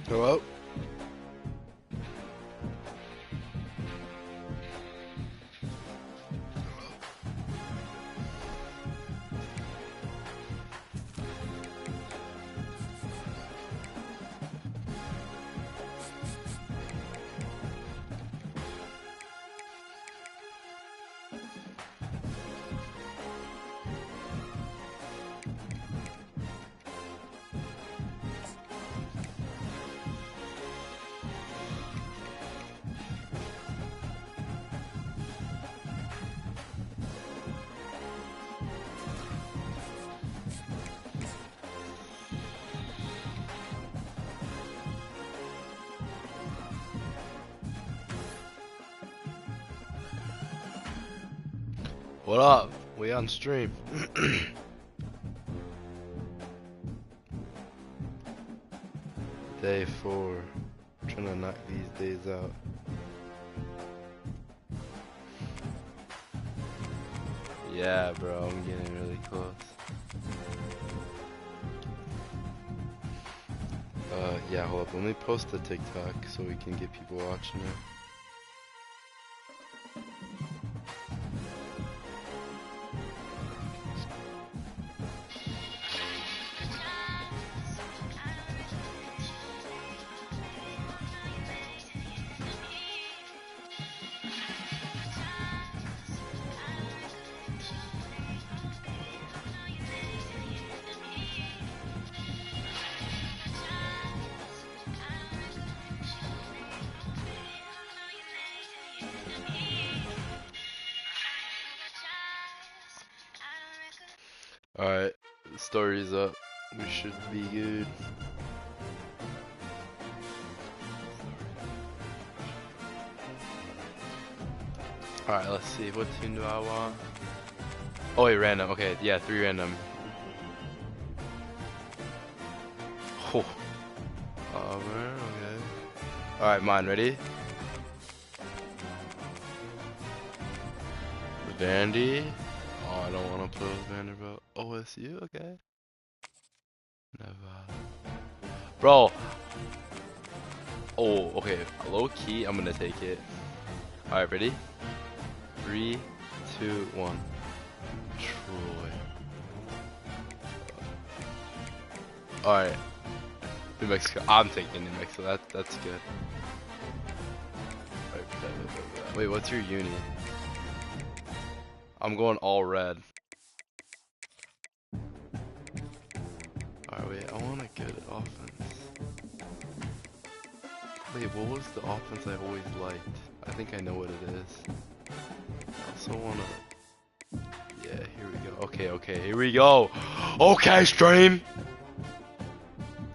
Hello? What up? We on stream. Day 4. Trying to knock these days out. Yeah, bro, I'm getting really close. Yeah, hold up. Let me post the TikTok so we can get people watching it. Alright, the story's up. We should be good. Alright, let's see. What team do I want? Oh wait, random. Okay, yeah, 3 random. Oh. Oh man, okay. Alright, mine, ready? Vandy? Oh, I don't want to play with Vanderbilt. OSU? Okay. Nevada. Bro! Oh, okay. Low key, I'm gonna take it. Alright, ready? 3, 2, 1. Troy. Alright. New Mexico. I'm taking New Mexico. That's good. Wait, what's your uni? I'm going all red. Alright, wait. I want a good offense. Wait, what was the offense I always liked? I think I know what it is. I also want to... Yeah, here we go. Okay, here we go. Okay, stream!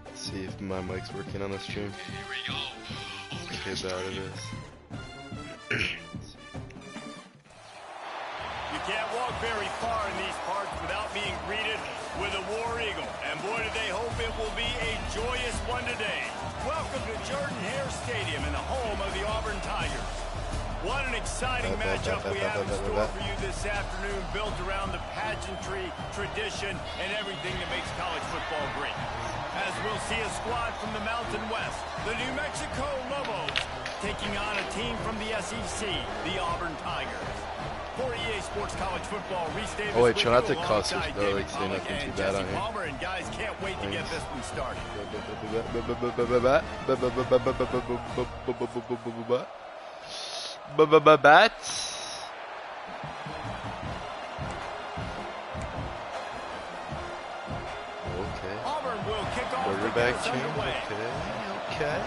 Let's see if my mic's working on the stream. Here we go. Okay, bad it is. You can't walk very far in these parts without being greeted with a War Eagle. And boy, do they hope it will be a joyous one today. Welcome to Jordan-Hare Stadium and the home of the Auburn Tigers. What an exciting matchup we have in store for you this afternoon, built around the pageantry, tradition, and everything that makes college football great. As we'll see a squad from the Mountain West, the New Mexico Lobos, taking on a team from the SEC, the Auburn Tigers. For EA Sports College Football, Reese Davis. Oh wait, try not to cuss or like say nothing too bad on here. Palmer, and guys can't wait to get this one started. Okay. Auburn will kick off. Quarterback change. Okay.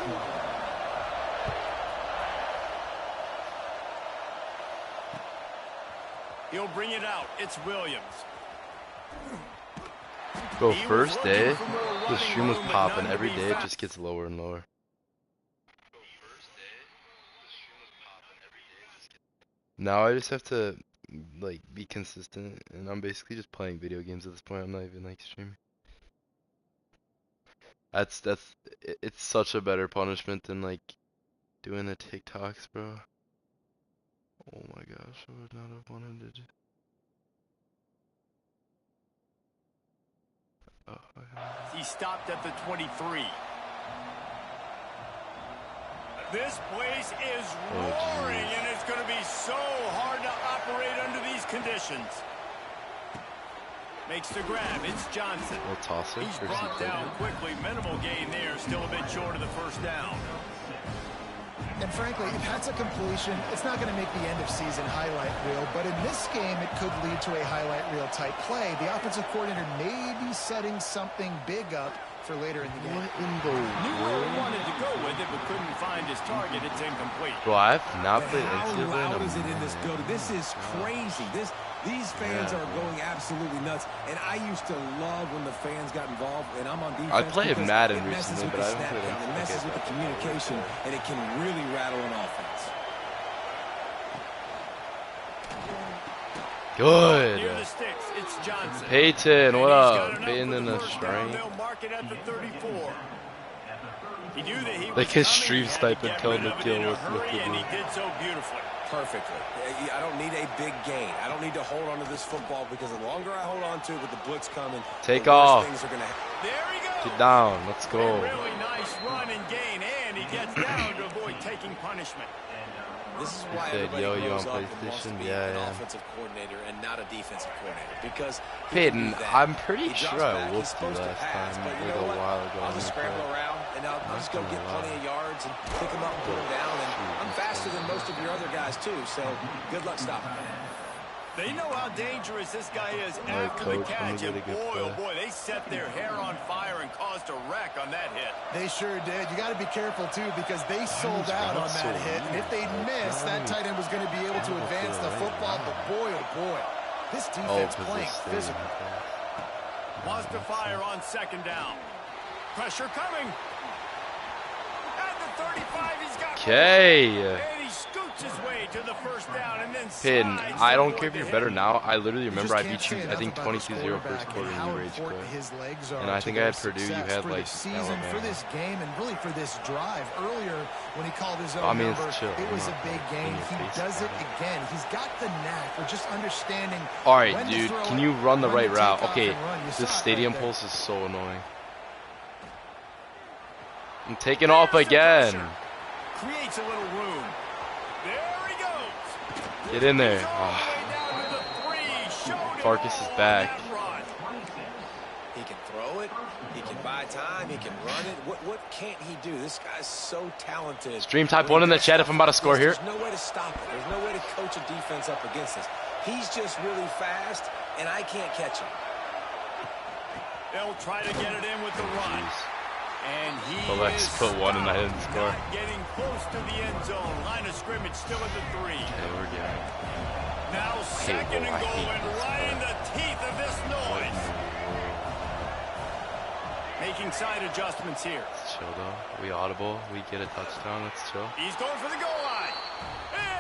He'll bring it out. It's Williams. Bro, first day, the stream was popping. Every day it just gets lower and lower. Now I just have to like be consistent, and I'm basically just playing video games at this point. I'm not even like streaming. It's such a better punishment than like doing the TikToks, bro. Oh my gosh, I would not have wanted to. Oh, he stopped at the 23. This place is roaring, and it's going to be so hard to operate under these conditions. Makes the grab. It's Johnson. We'll toss it. He's brought down quickly. Minimal gain there. Still a bit short of the first down. And frankly, if that's a completion, it's not going to make the end of season highlight reel. But in this game, it could lead to a highlight reel type play. The offensive coordinator may be setting something big up for later in the game. What in the Knew where he world? wanted to go with it, but couldn't find his target. It's incomplete. Bro, I've not played How NCAA loud in a is it in this minute. building? This is crazy. These fans Yeah. are going absolutely nuts. And I used to love when the fans got involved, and I'm on defense. I played because Madden it messes recently, with but the I haven't snap played count. It NCAA. messes with the communication, and it can really rattle an offense. Good. Near the sticks, it's Johnson. Peyton, what And he's got up? enough Peyton for in the the first down. stream. They'll mark it at the 34. He knew that he Like was his coming. stream He had to sniping get telling rid the of it kill in a with hurry, the and he move. did so beautifully. Perfectly. I don't need a big gain. I don't need to hold on to this football because the longer I hold on to it with the blitz coming, Take the worse off. things are going to happen. There he goes. Get down. Let's A go. really nice run and gain, and he gets down to avoid taking punishment. This is why said, everybody "Yo, you grows on up and wants to PlayStation?" be Yeah, an yeah. offensive coordinator and not a defensive coordinator because he Peyton, can do that. I'm pretty He sure drops I back, he's whooped you supposed to last pass, time, but you like know a what? while ago. I'll when just we scramble played. around and I'll Not just go gonna get plenty lie. of yards and pick them up and put them down. And I'm faster than most of your other guys too, so good luck stopping me. They know how dangerous this guy is Alright, after the coach, let me catch, get and a good boy, oh play. boy, they set their hair on fire and caused a wreck on that hit. They sure did. You got to be careful, too, because they sold out on that hit. And if they'd missed, that tight end was going to be able to advance the football. But boy, oh boy, this defense playing physical. Wants to fire on second down. Pressure coming. At the 35, he's got Okay. and he scoots his way to the first down and then Peyton, slides I to don't avoid care if the you're hit. better now. I literally You remember just I can't beat you, say I enough think about this 22-0 first quarterback quarter and and how you rage important quit. his legs are And I to think I their had Purdue, you success had for like this season, for Alabama. this game, and really for this drive. Earlier, when he called his own I mean, it's number, chill. it was I'm a not big in game. your He face does it about it. again. He's got the knack for just understanding. All right, when to dude, throw can it, you run the when right to take route? off Okay, and run. You this saw it stadium right there. pulse is so annoying. I'm taking off again. Creates a little room. There he goes. Get in there. He's all the Ah, way down to the 3. Showed it Farkas is all on back. that run. He can throw it. He can buy time. He can run it. What can't he do? This guy's so talented. Stream type When 1 in the he does chat if stuff I'm about to like score this, here. There's no way to stop it. There's no way to coach a defense up against this. He's just really fast, and I can't catch him. They'll try to get it in with the run. Jeez. And he Alex is put one and I stopped. didn't score. Not getting close to the end zone. Line of scrimmage still at the 3. Okay, we're good. Now second bro, and I goal, hate and this right in play. the teeth of this noise. Making side adjustments here. Let's chill though. We audible. We get a touchdown. Let's chill. He's going for the goal line.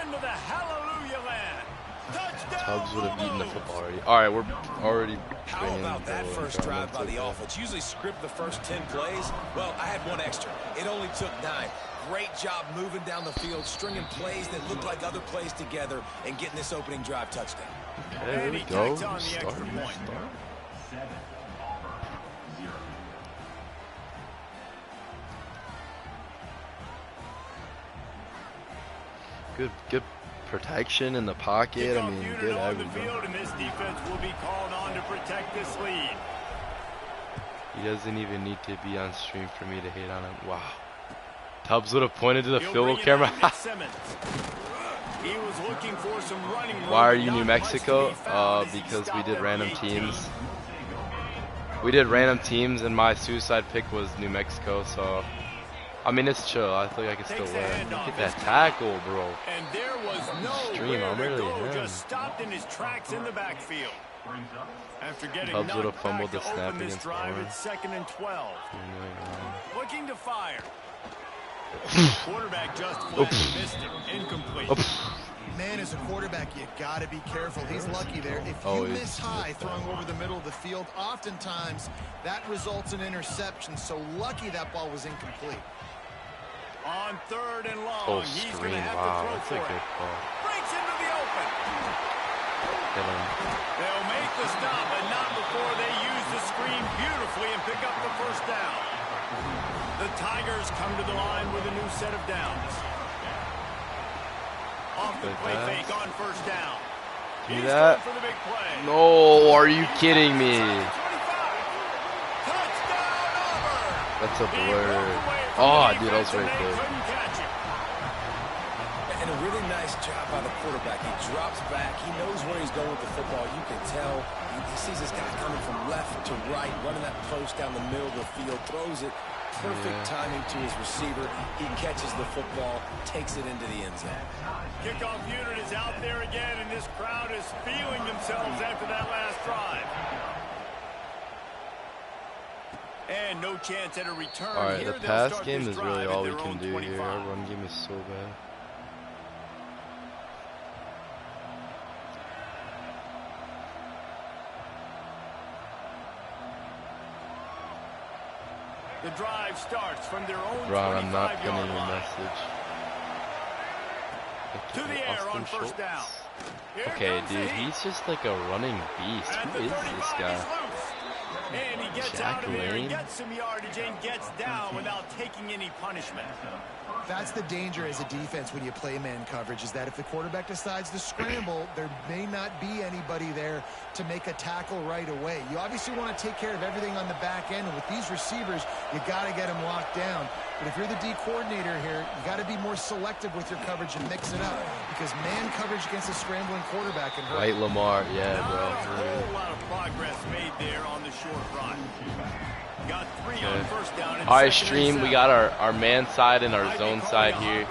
Into the hallelujah land. Touchdown. Tubbs would have eaten the Blue football already. All right, we're already. How bringing about that the first drive by the environment offense? Usually script the first 10 plays. Well, I had one extra. It only took 9. Great job moving down the field, stringing plays that look like other plays together, and getting this opening drive touchdown. Okay, there And we he go. tacks on the Start. extra point. Good protection in the pocket. I Kickoff mean, unit good on the everything. field, and this defense will be called on to protect this lead. He doesn't even need to be on stream for me to hate on him. Wow. Tubbs would have pointed to the He'll field bring it camera. out, Nick Simmons. He was looking for some running room, Why are but you not New much to Mexico? be found as he Because we stopped did at random the 18. teams. We did random teams, and my suicide pick was New Mexico. So, I mean, it's chill. I think I can still Takes the win. handoff. Look at that tackle, bro. And there was Stream, nowhere I'm to really go, him. just stopped in his tracks in the backfield. After getting Tubbs would knocked have fumbled back the to snap open this against drive, Auburn. it's 2nd and 12. Looking to fire. Quarterback just flat missed him. Incomplete. Man, as a quarterback, you got to be careful. He's lucky there. If you Always miss high with that. throwing over the middle of the field, oftentimes that results in interception. So lucky that ball was incomplete. On 3rd and long, Oh, he's going screen. to have Wow, to that's throw a for good it. call. Breaks into the open. Get him. They'll make the stop, but not before they use the screen beautifully and pick up the first down. The Tigers come to the line with a new set of downs. Off the play fake on first down. See that? For the big play. No, are you kidding me? Touchdown, Auburn. That's a blur. Oh, dude, I was right there. And a really nice job by the quarterback. He drops back. He knows where he's going with the football. You can tell. He sees this guy coming from left to right, running that post down the middle of the field, throws it. Perfect timing to his receiver. He catches the football, takes it into the end zone. Kickoff unit is out there again, and this crowd is feeling themselves after that last drive. And no chance at a return. All right, here. the pass game is really all we can do here. Our run game is so bad. The drive starts from their own Ron, I'm not 25-yard pinning your line. message. To the air on first down. Here Okay, comes dude, the heat. he's just like a running beast. At Who the is 35, this guy? he's loose. And he gets Jack out of there, he Lane? gets some yardage and gets down without taking any punishment. That's the danger as a defense when you play man coverage, is that if the quarterback decides to scramble, there may not be anybody there to make a tackle right away. You obviously want to take care of everything on the back end, and with these receivers, you got to get them locked down. But if you're the D coordinator here, you got to be more selective with your coverage and mix it up, because man coverage against a scrambling quarterback can hurt. White Lamar, yeah, Not bro. a whole lot of progress made there on the short run. Got 3 on first down. All right, stream. We got our man side and our zone side here.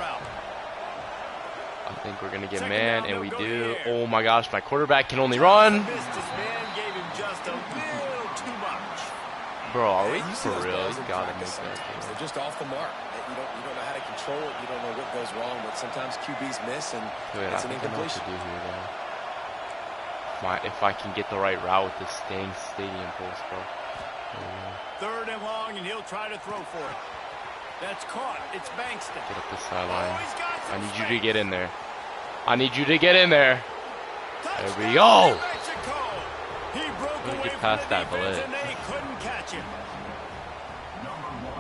I think we're gonna get man, and we do. Oh my gosh, my quarterback can only run. Bro, are we for real? You gotta make that. They're just off the mark. You don't know how to control it. You don't know what goes wrong. But sometimes QBs miss, and Wait, it's I an think I know what to incompletion. do here, though. If I can get the right route with this dang stadium post, bro. Third and long, and he'll try to throw for it. That's caught. It's Bankston. Get up the sideline. Oh, he's got some I need you to space. get in there. I need you to get in there. There we Touchdown, go. New Mexico. He broke Gotta away get from past the that defense, blitz. and they couldn't catch him.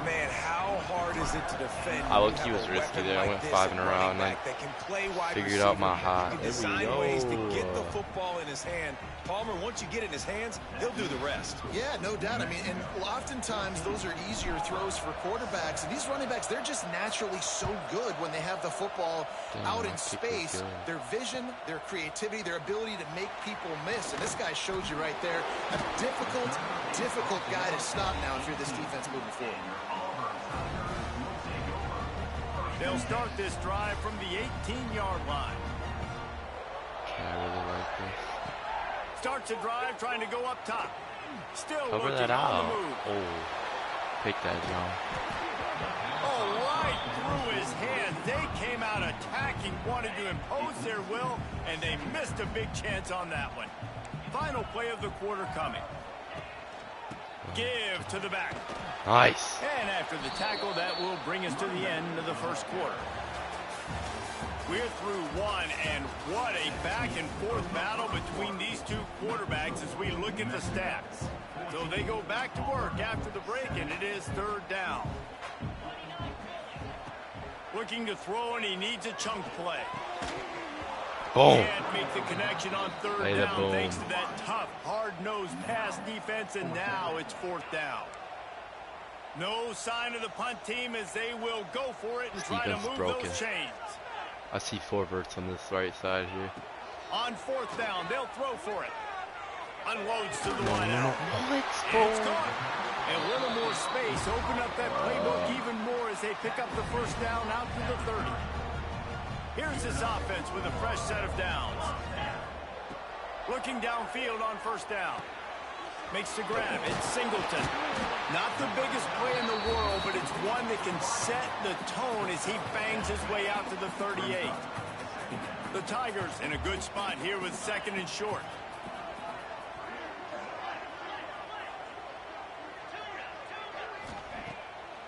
Man, how hard is it to defend? I when look, you he have was a risky weapon there. I like went this 5 at in a row running and then back that can play wide figured out my receiver? hot. He can There we design ways to get the go. football in his hand. Palmer, once you get it in his hands, he'll do the rest. Yeah, no doubt. I mean, and oftentimes those are easier throws for quarterbacks. And these running backs, they're just naturally so good when they have the football out in space. Their vision, their creativity, their ability to make people miss. And this guy shows you right there a difficult guy to stop now if you're this defense moving forward. They'll start this drive from the 18-yard line. I really like this. Starts a drive trying to go up top. Still Cover looking that on out. the move. Oh, pick that, John. Oh, right through his hands. They came out attacking, wanted to impose their will, and they missed a big chance on that one. Final play of the quarter coming. Give to the back. Nice. And after the tackle, that will bring us to the end of the first quarter. We're through one, and what a back-and-forth battle between these two quarterbacks as we look at the stats. So they go back to work after the break, and it is third down. Looking to throw, and he needs a chunk play. Boom. Can't make the connection on third Play the down boom. thanks to that tough, hard-nosed pass defense, and now it's fourth down. No sign of the punt team as they will go for it and This try to defense move broken. those chains. I see 4 verts on this right side here. On fourth down, they'll throw for it. Unloads to the No, wide no, no. out. Let's It's go. gone. A little more space. Open up that playbook even more as they pick up the first down out to the 30. Here's this offense with a fresh set of downs. Looking downfield on first down. Makes the grab. It's Singleton. Not the biggest play in the world, but it's one that can set the tone as he bangs his way out to the 38. The Tigers in a good spot here with second and short.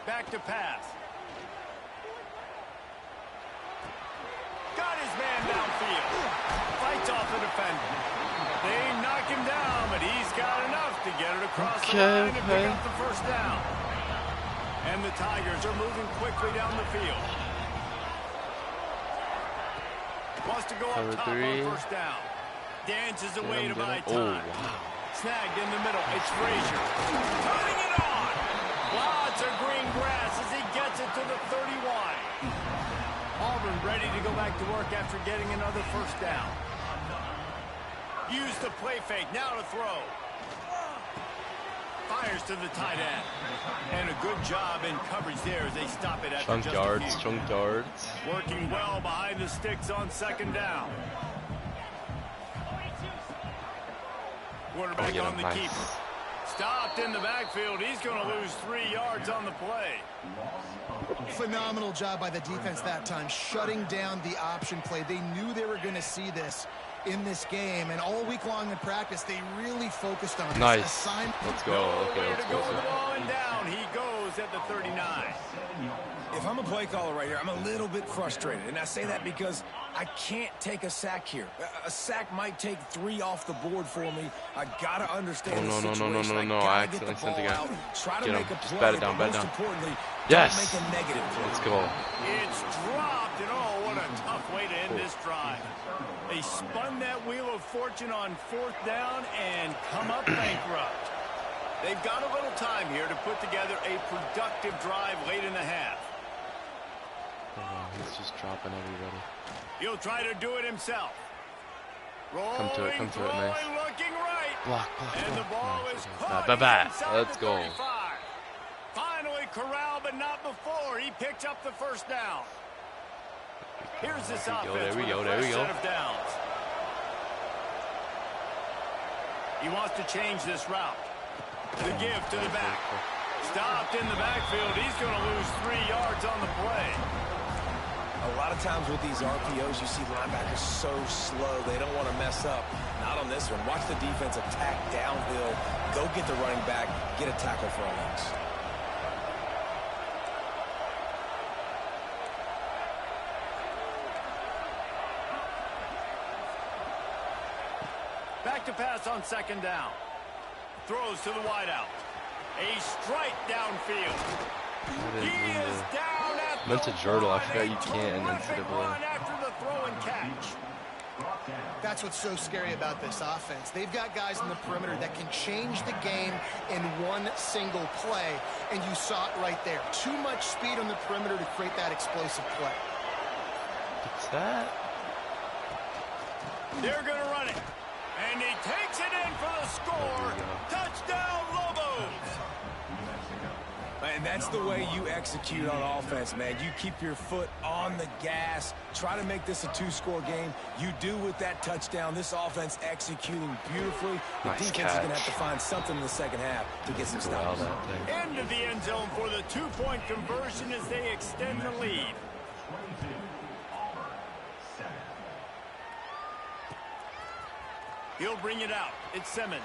Back to pass. Got his man downfield. Fights off the defender. They knock him down, but he's got enough to get it across the line and pick up the first down. And the Tigers are moving quickly down the field. Wants to go up top on first down. Dances away to buy time. Oh, wow. Snagged in the middle. It's Frazier. Turning it on. Lots of green grass as he gets it to the 31. Auburn ready to go back to work after getting another first down. Use the play fake. Now to throw. Fires to the tight end. And a good job in coverage there as they stop it after just a few. Chunk yards. Working well behind the sticks on second down. Quarterback on the keeper. Stopped in the backfield. He's going to lose 3 yards on the play. Phenomenal job by the defense that time, shutting down the option play. They knew they were going to see this in this game, and all week long in practice, they really focused on nice. this. Let's go. Okay, let's go. The ball and down. He goes at the 39. If I'm a play caller right here, I'm a little bit frustrated. And I say that because I can't take a sack here. A sack might take 3 off the board for me. I got to understand the situation. No. I accidentally sent the guy. Try to Get make him. a Just play, bat it down, but bat most down. importantly, Yes. don't make a negative play. Let's go. It's dropped, and oh, what a tough way to end this drive. They spun that wheel of fortune on fourth down and come up bankrupt. They've got a little time here to put together a productive drive late in the half. Oh, he's just dropping everybody. He'll try to do it himself. Rolling, Come to it, nice. Looking right. Block. And the ball is caught. Let's go. Finally corralled, but not before. He picked up the first down. Here's this offense. There we go. Set of downs. He wants to change this route. The give to the back. Stopped in the backfield. He's going to lose 3 yards on the play. A lot of times with these RPOs, you see linebackers so slow, they don't want to mess up. Not on this one. Watch the defense attack downhill. Go get the running back. Get a tackle for a loss. Back to pass on second down. Throws to the wideout. A strike downfield. He is down at the meant to journal. I forgot you can't in NCAA. After the throw and catch. That's what's so scary about this offense. They've got guys in the perimeter that can change the game in one single play, and you saw it right there. Too much speed on the perimeter to create that explosive play. What's that? They're going to run it. And he takes it in for the score. Touchdown, Lobos. And that's the way you execute on offense, man. You keep your foot on the gas. Try to make this a 2-score game. You do with that touchdown. This offense executing beautifully. The Nice defense is going to catch. have to find something in the second half to get some stops. Into the end zone for the 2-point conversion as they extend the lead. He'll bring it out. It's Simmons.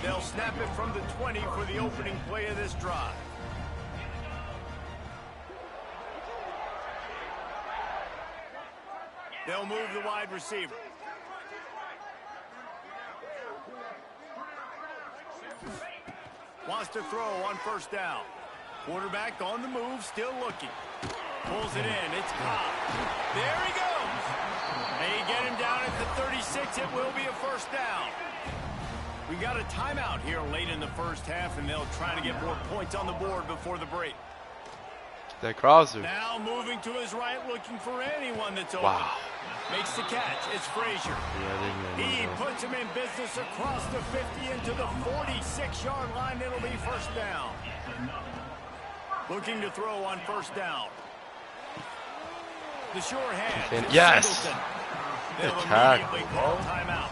They'll snap it from the 20 for the opening play of this drive. They'll move the wide receiver. Wants to throw on first down. Quarterback on the move, still looking. Pulls it in. It's Cobb. There he goes. They get him down at the 36. It will be a first down. We got a timeout here late in the first half, and they'll try to get more points on the board before the break. That crosser. Now moving to his right, looking for anyone that's open. Wow. Makes the catch. It's Frazier. Yeah, He puts him in business across the 50 into the 46-yard line. It'll be first down. Looking to throw on first down. The sure hand. Yes. They'll Attack. immediately call timeout.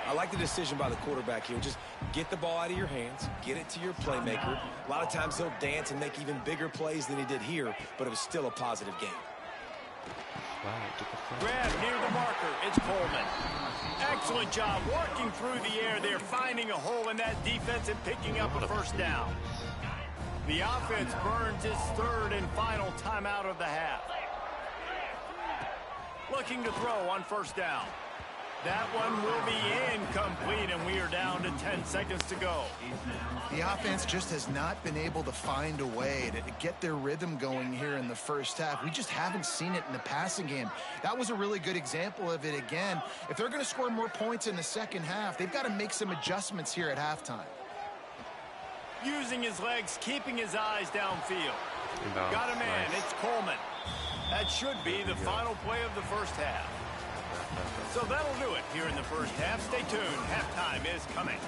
I like the decision by the quarterback here. Just get the ball out of your hands, get it to your playmaker. A lot of times he'll dance and make even bigger plays than he did here, but it was still a positive game. Grab near the marker. It's Coleman. Excellent job working through the air there, finding a hole in that defense and picking up a first down. The offense burns its third and final timeout of the half. Looking to throw on first down. That one will be incomplete, and we are down to 10 seconds to go. The offense just has not been able to find a way to get their rhythm going here in the first half. We just haven't seen it in the passing game. That was a really good example of it again. If they're going to score more points in the second half, they've got to make some adjustments here at halftime. Using his legs, keeping his eyes downfield. Got a man, nice. It's Coleman. That should be the final play of the first half. So that'll do it here in the first half. Stay tuned. Halftime is coming.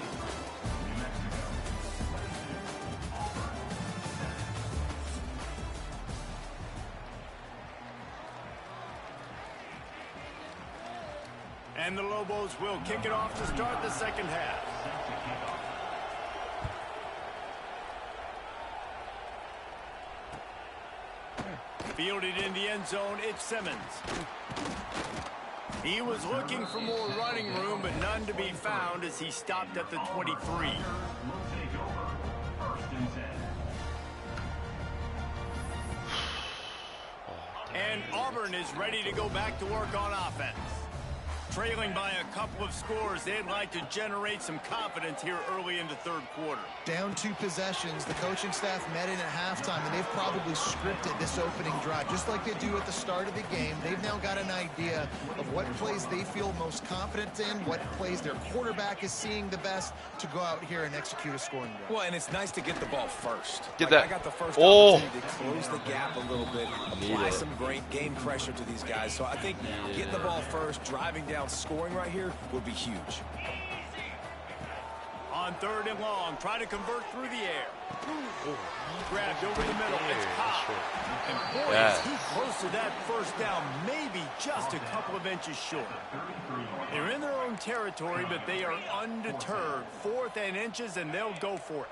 And the Lobos will kick it off to start the second half. Fielded in the end zone, it's Simmons. He was looking for more running room, but none to be found as he stopped at the 23. And Auburn is ready to go back to work on offense. Trailing by a couple of scores, they'd like to generate some confidence here early in the third quarter. Down 2 possessions, the coaching staff met in at halftime, and they've probably scripted this opening drive. Just like they do at the start of the game, they've now got an idea of what plays they feel most confident in, what plays their quarterback is seeing the best to go out here and execute a scoring drive. Well, and it's nice to get the ball first. Get that. I got the first opportunity to close the gap a little bit, apply some great game pressure to these guys. So I think getting the ball first, driving down, scoring right here would be huge. On third and long, try to convert through the air. Grabbed over the middle, it's Cobb. And boy, is he close to that first down, maybe just a couple of inches short. They're in their own territory, but they are undeterred. 4th and inches, and they'll go for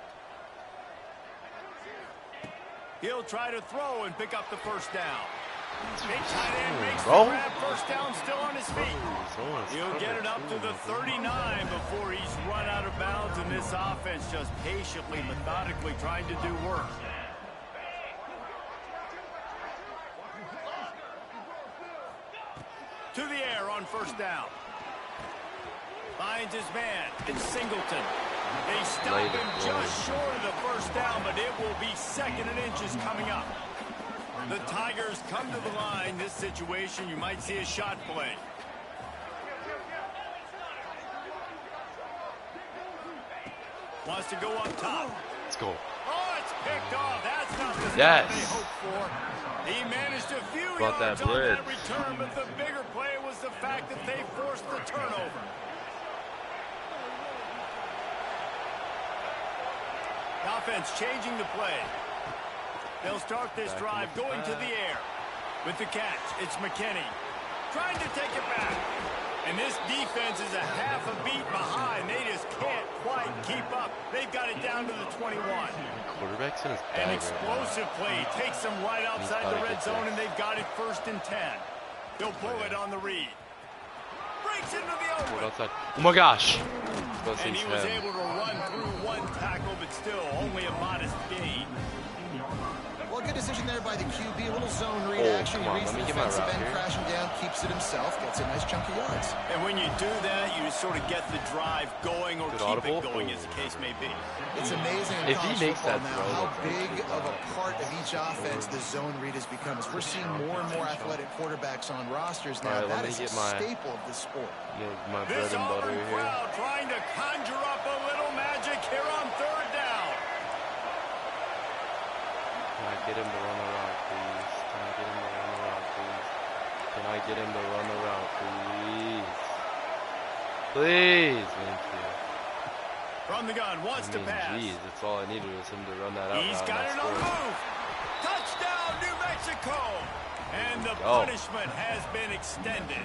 it. He'll try to throw and pick up the first down. Big tight end makes the grab, first down, still on his feet. He'll get it up to the 39 before he's run out of bounds, and this offense just patiently, methodically trying to do work. To the air on first down. Finds his man. It's Singleton. They stop him just short of the first down, but it will be 2nd and inches coming up. The Tigers come to the line. This situation, you might see a shot play. Wants to go up top. Let's go. Oh, it's picked off. That's not the Yes. they hoped for. He managed a few Brought yards that on blitz. that return, but the bigger play was the fact that they forced the turnover. The offense changing the play. They'll start this drive going to the air. With the catch, it's McKinney. Trying to take it back. And this defense is a half a beat behind. They just can't quite keep up. They've got it down to the 21. Quarterback's in his An bag explosive play. Takes them right outside the red zone, and they've got it 1st and 10. They'll pull it on the read. Breaks into the open. outside. Oh my gosh. And he was able to run through 1 tackle, but still only a modest gain. Well, good decision there by the QB. A little zone read action. He reads the defensive end, crashing down, keeps it himself, gets a nice chunk of yards. And when you do that, you sort of get the drive going or keep it going, as the case may be. It's amazing in If he college makes football that now throw, how big of a part of each offense the zone read has become. As we're seeing more and more athletic quarterbacks on rosters now, All right, that is a staple of this sport. My bread This and butter Auburn here. crowd trying to conjure up a little magic here on third down. Can I get him to run the route, please? Can I get him to run the route, please? Can I get him to run the route, please? Please, thank you. From the gun, wants to pass. Jeez, that's all I needed was him to run that out. He's got it on the move. Touchdown, New Mexico. And the punishment has been extended.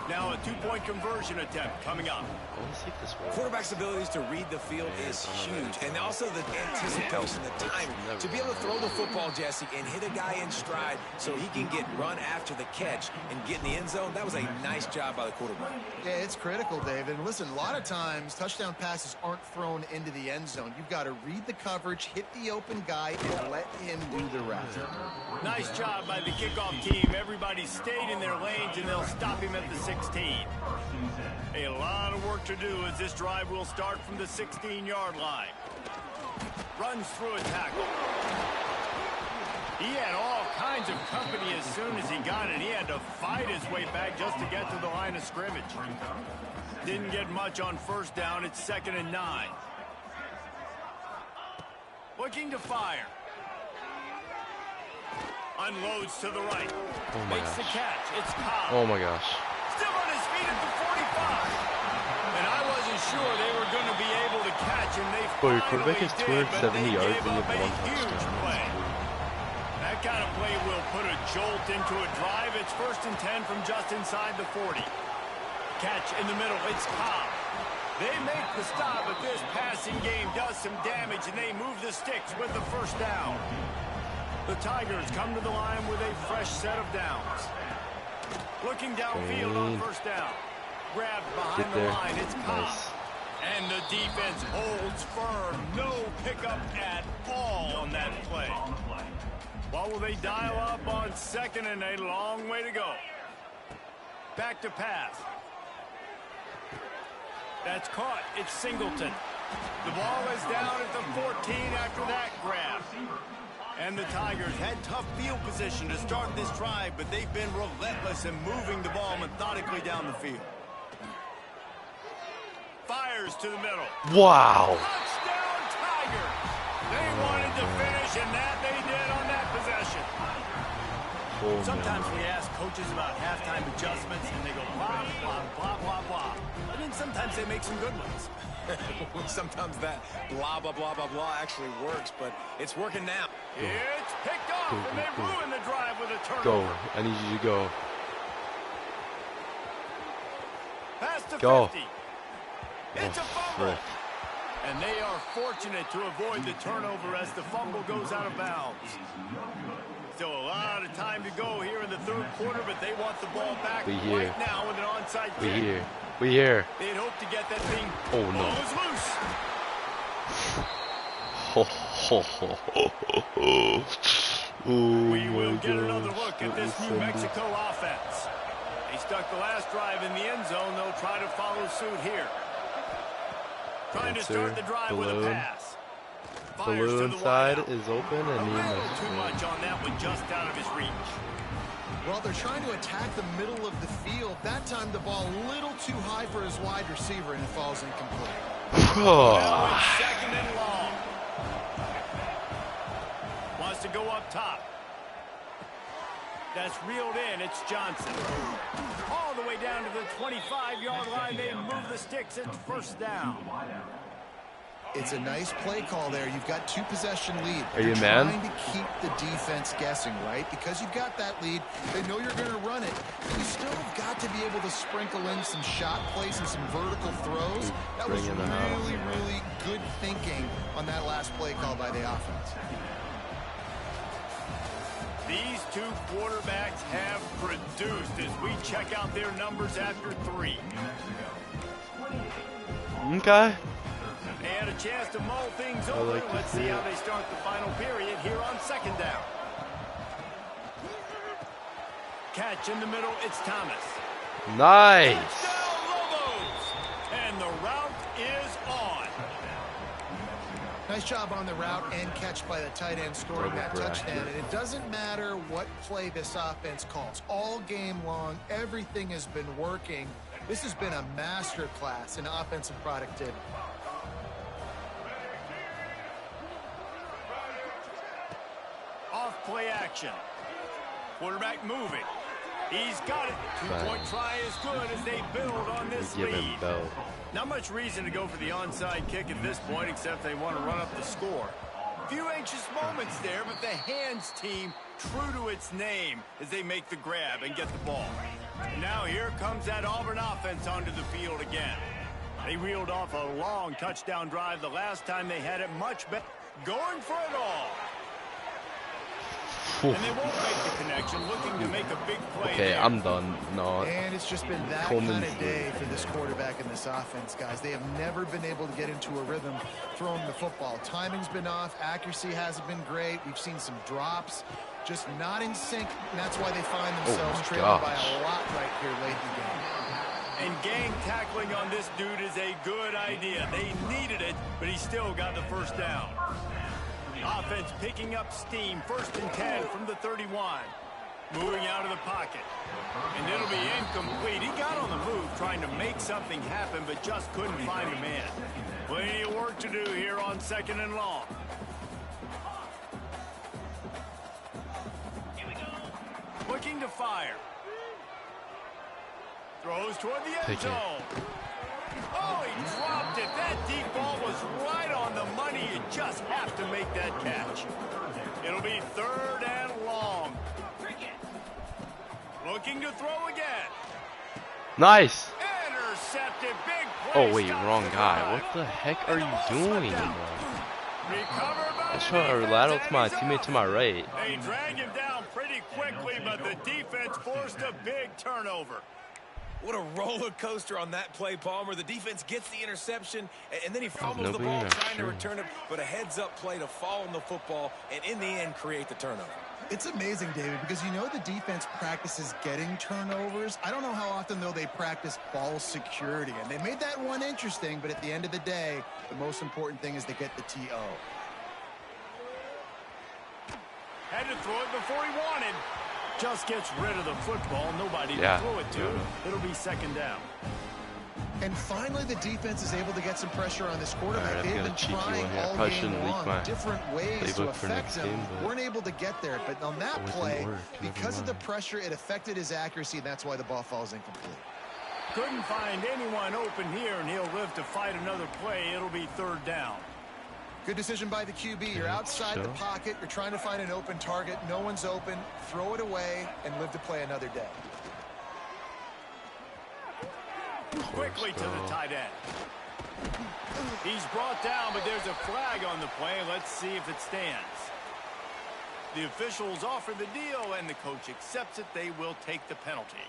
Now a 2-point conversion attempt coming up. I want to see if this works. Quarterback's abilities to read the field is huge, and also the anticipation, the timing. To be able to throw the football, Jesse, and hit a guy in stride so he can get run after the catch and get in the end zone, that was a nice job by the quarterback. Yeah, it's critical, David. And listen, a lot of times touchdown passes aren't thrown into the end zone. You've got to read the coverage, hit the open guy, and let him do the rest. Nice job by the kickoff team. Everybody stayed in their lanes, and they'll stop him at at the 16. A lot of work to do as this drive will start from the 16-yard line. Runs through a tackle. He had all kinds of company as soon as he got it. He had to fight his way back just to get to the line of scrimmage. Didn't get much on first down. It's 2nd and 9. Looking to fire. Unloads to the right. Oh my Makes the gosh. catch. It's Cobb. Oh my gosh. Still on his feet at the 45. And I wasn't sure they were going to be able to catch him. They Bro, your finally quarterback has did, but 270 they yards gave and you up have a 1 huge touchdown. play. That kind of play will put a jolt into a drive. It's 1st and 10 from just inside the 40. Catch in the middle. It's Cobb. They make the stop, but this passing game does some damage, and they move the sticks with the first down. The Tigers come to the line with a fresh set of downs. Looking downfield on first down. Grabbed behind the line. It's Cobb. Nice. And the defense holds firm. No pickup at all on that play. What will they dial up on 2nd and a long way to go? Back to pass. That's caught. It's Singleton. The ball is down at the 14 after that grab. And the Tigers had tough field position to start this drive, but they've been relentless in moving the ball methodically down the field. Fires to the middle. Wow. Touchdown, Tigers. They wanted to finish, and that they did on that possession. Oh, Sometimes we ask coaches about halftime adjustments, and they go blah, blah, blah, blah, blah. And then sometimes they make some good ones. Sometimes that blah, blah, blah, blah, blah actually works, but it's working now. It's picked off, and they ruin the drive with a Go. turnover. I need you to go. Pass to Go. 50. It's a fumble. Frick. And they are fortunate to avoid the turnover as the fumble goes out of bounds. Still a lot of time to go here in the 3rd quarter, but they want the ball back right now with an onside kick. We here. They'd hope to get that thing. Oh no. Ball is loose. Oh, We will my get another gosh. look at That this was New Sunday. Mexico offense. They stuck the last drive in the end zone. They'll try to follow suit here. Trying to start the drive with a pass. Fires to Balloon the side wideout. is open and A he little missed too it. much on that one, just out of his reach. Well, they're trying to attack the middle of the field. That time the ball a little too high for his wide receiver, and it falls incomplete. Now it's 2nd and long. Wants to go up top. That's reeled in. It's Johnson. All the way down to the 25-yard line. They move the sticks. It's 1st down. It's a nice play call there. You've got 2-possession lead. Are you You're man? trying to keep the defense guessing, right? Because you've got that lead. They know you're going to run it. You still have got to be able to sprinkle in some shot plays and some vertical throws. That was Bring in the house. really good thinking on that last play call by the offense. These two quarterbacks have produced as we check out their numbers after 3. Okay. They had a chance to mull things over. like to Let's see see how it. they start the final period here on 2nd down. Catch in the middle. It's Thomas. Nice. Touchdown, Lobos! And the route is on. Nice job on the route and catch by the tight end scoring that touchdown. And it doesn't matter what play this offense calls. All game long, everything has been working. This has been a master class in offensive productivity. Off play action. Quarterback moving. He's got it. 2-point try is good as they build on this Give him lead. bell. Not much reason to go for the onside kick at this point, except they want to run up the score. Few anxious moments there, but the hands team true to its name as they make the grab and get the ball. And now here comes that Auburn offense onto the field again. They reeled off a long touchdown drive the last time they had it much better. Going for it all. And they won't make the connection, looking to make a big play. Okay, there. I'm done. No. And it's just been that Coleman's kind of day for this quarterback and this offense, guys. They have never been able to get into a rhythm throwing the football. Timing's been off. Accuracy hasn't been great. We've seen some drops. Just not in sync, and that's why they find themselves trailing by a lot right here late in the game. gang tackling on this dude is a good idea. They needed it, but he still got the first down. Offense picking up steam. 1st and 10 from the 31. Moving out of the pocket. And it'll be incomplete. He got on the move trying to make something happen, but just couldn't find a man. Plenty of work to do here on 2nd and long. Looking to fire. Throws toward the end zone. Oh, he dropped it. That deep ball was right on the money. You just have to make that catch. It'll be 3rd and long. Looking to throw again. Nice. Intercepted. Big play. Oh wait, wrong guy. What the heck are you doing, bro? I try to lateral to my teammate to my right. They drag him down pretty quickly, but the defense forced a big turnover. What a roller coaster on that play, Palmer. The defense gets the interception, and then he fumbles the ball trying to return it, but a heads-up play to fall on the football, and in the end, create the turnover. It's amazing, David, because you know the defense practices getting turnovers. I don't know how often, though, they practice ball security. And they made that one interesting, but at the end of the day, the most important thing is they get the TO. Had to throw it before he wanted. Just gets rid of the football. Nobody to throw it to. It'll be 2nd down. And finally, the defense is able to get some pressure on this quarterback. They've been trying all game long, different ways to affect him. Weren't able to get there, but on that play, because of the pressure, it affected his accuracy, and that's why the ball falls incomplete. Couldn't find anyone open here, and he'll live to fight another play. It'll be 3rd down. Good decision by the QB. You're outside the pocket. You're trying to find an open target. No one's open. Throw it away and live to play another day. Quickly to the tight end. He's brought down, but there's a flag on the play. Let's see if it stands. The officials offer the deal, and the coach accepts it. They will take the penalty.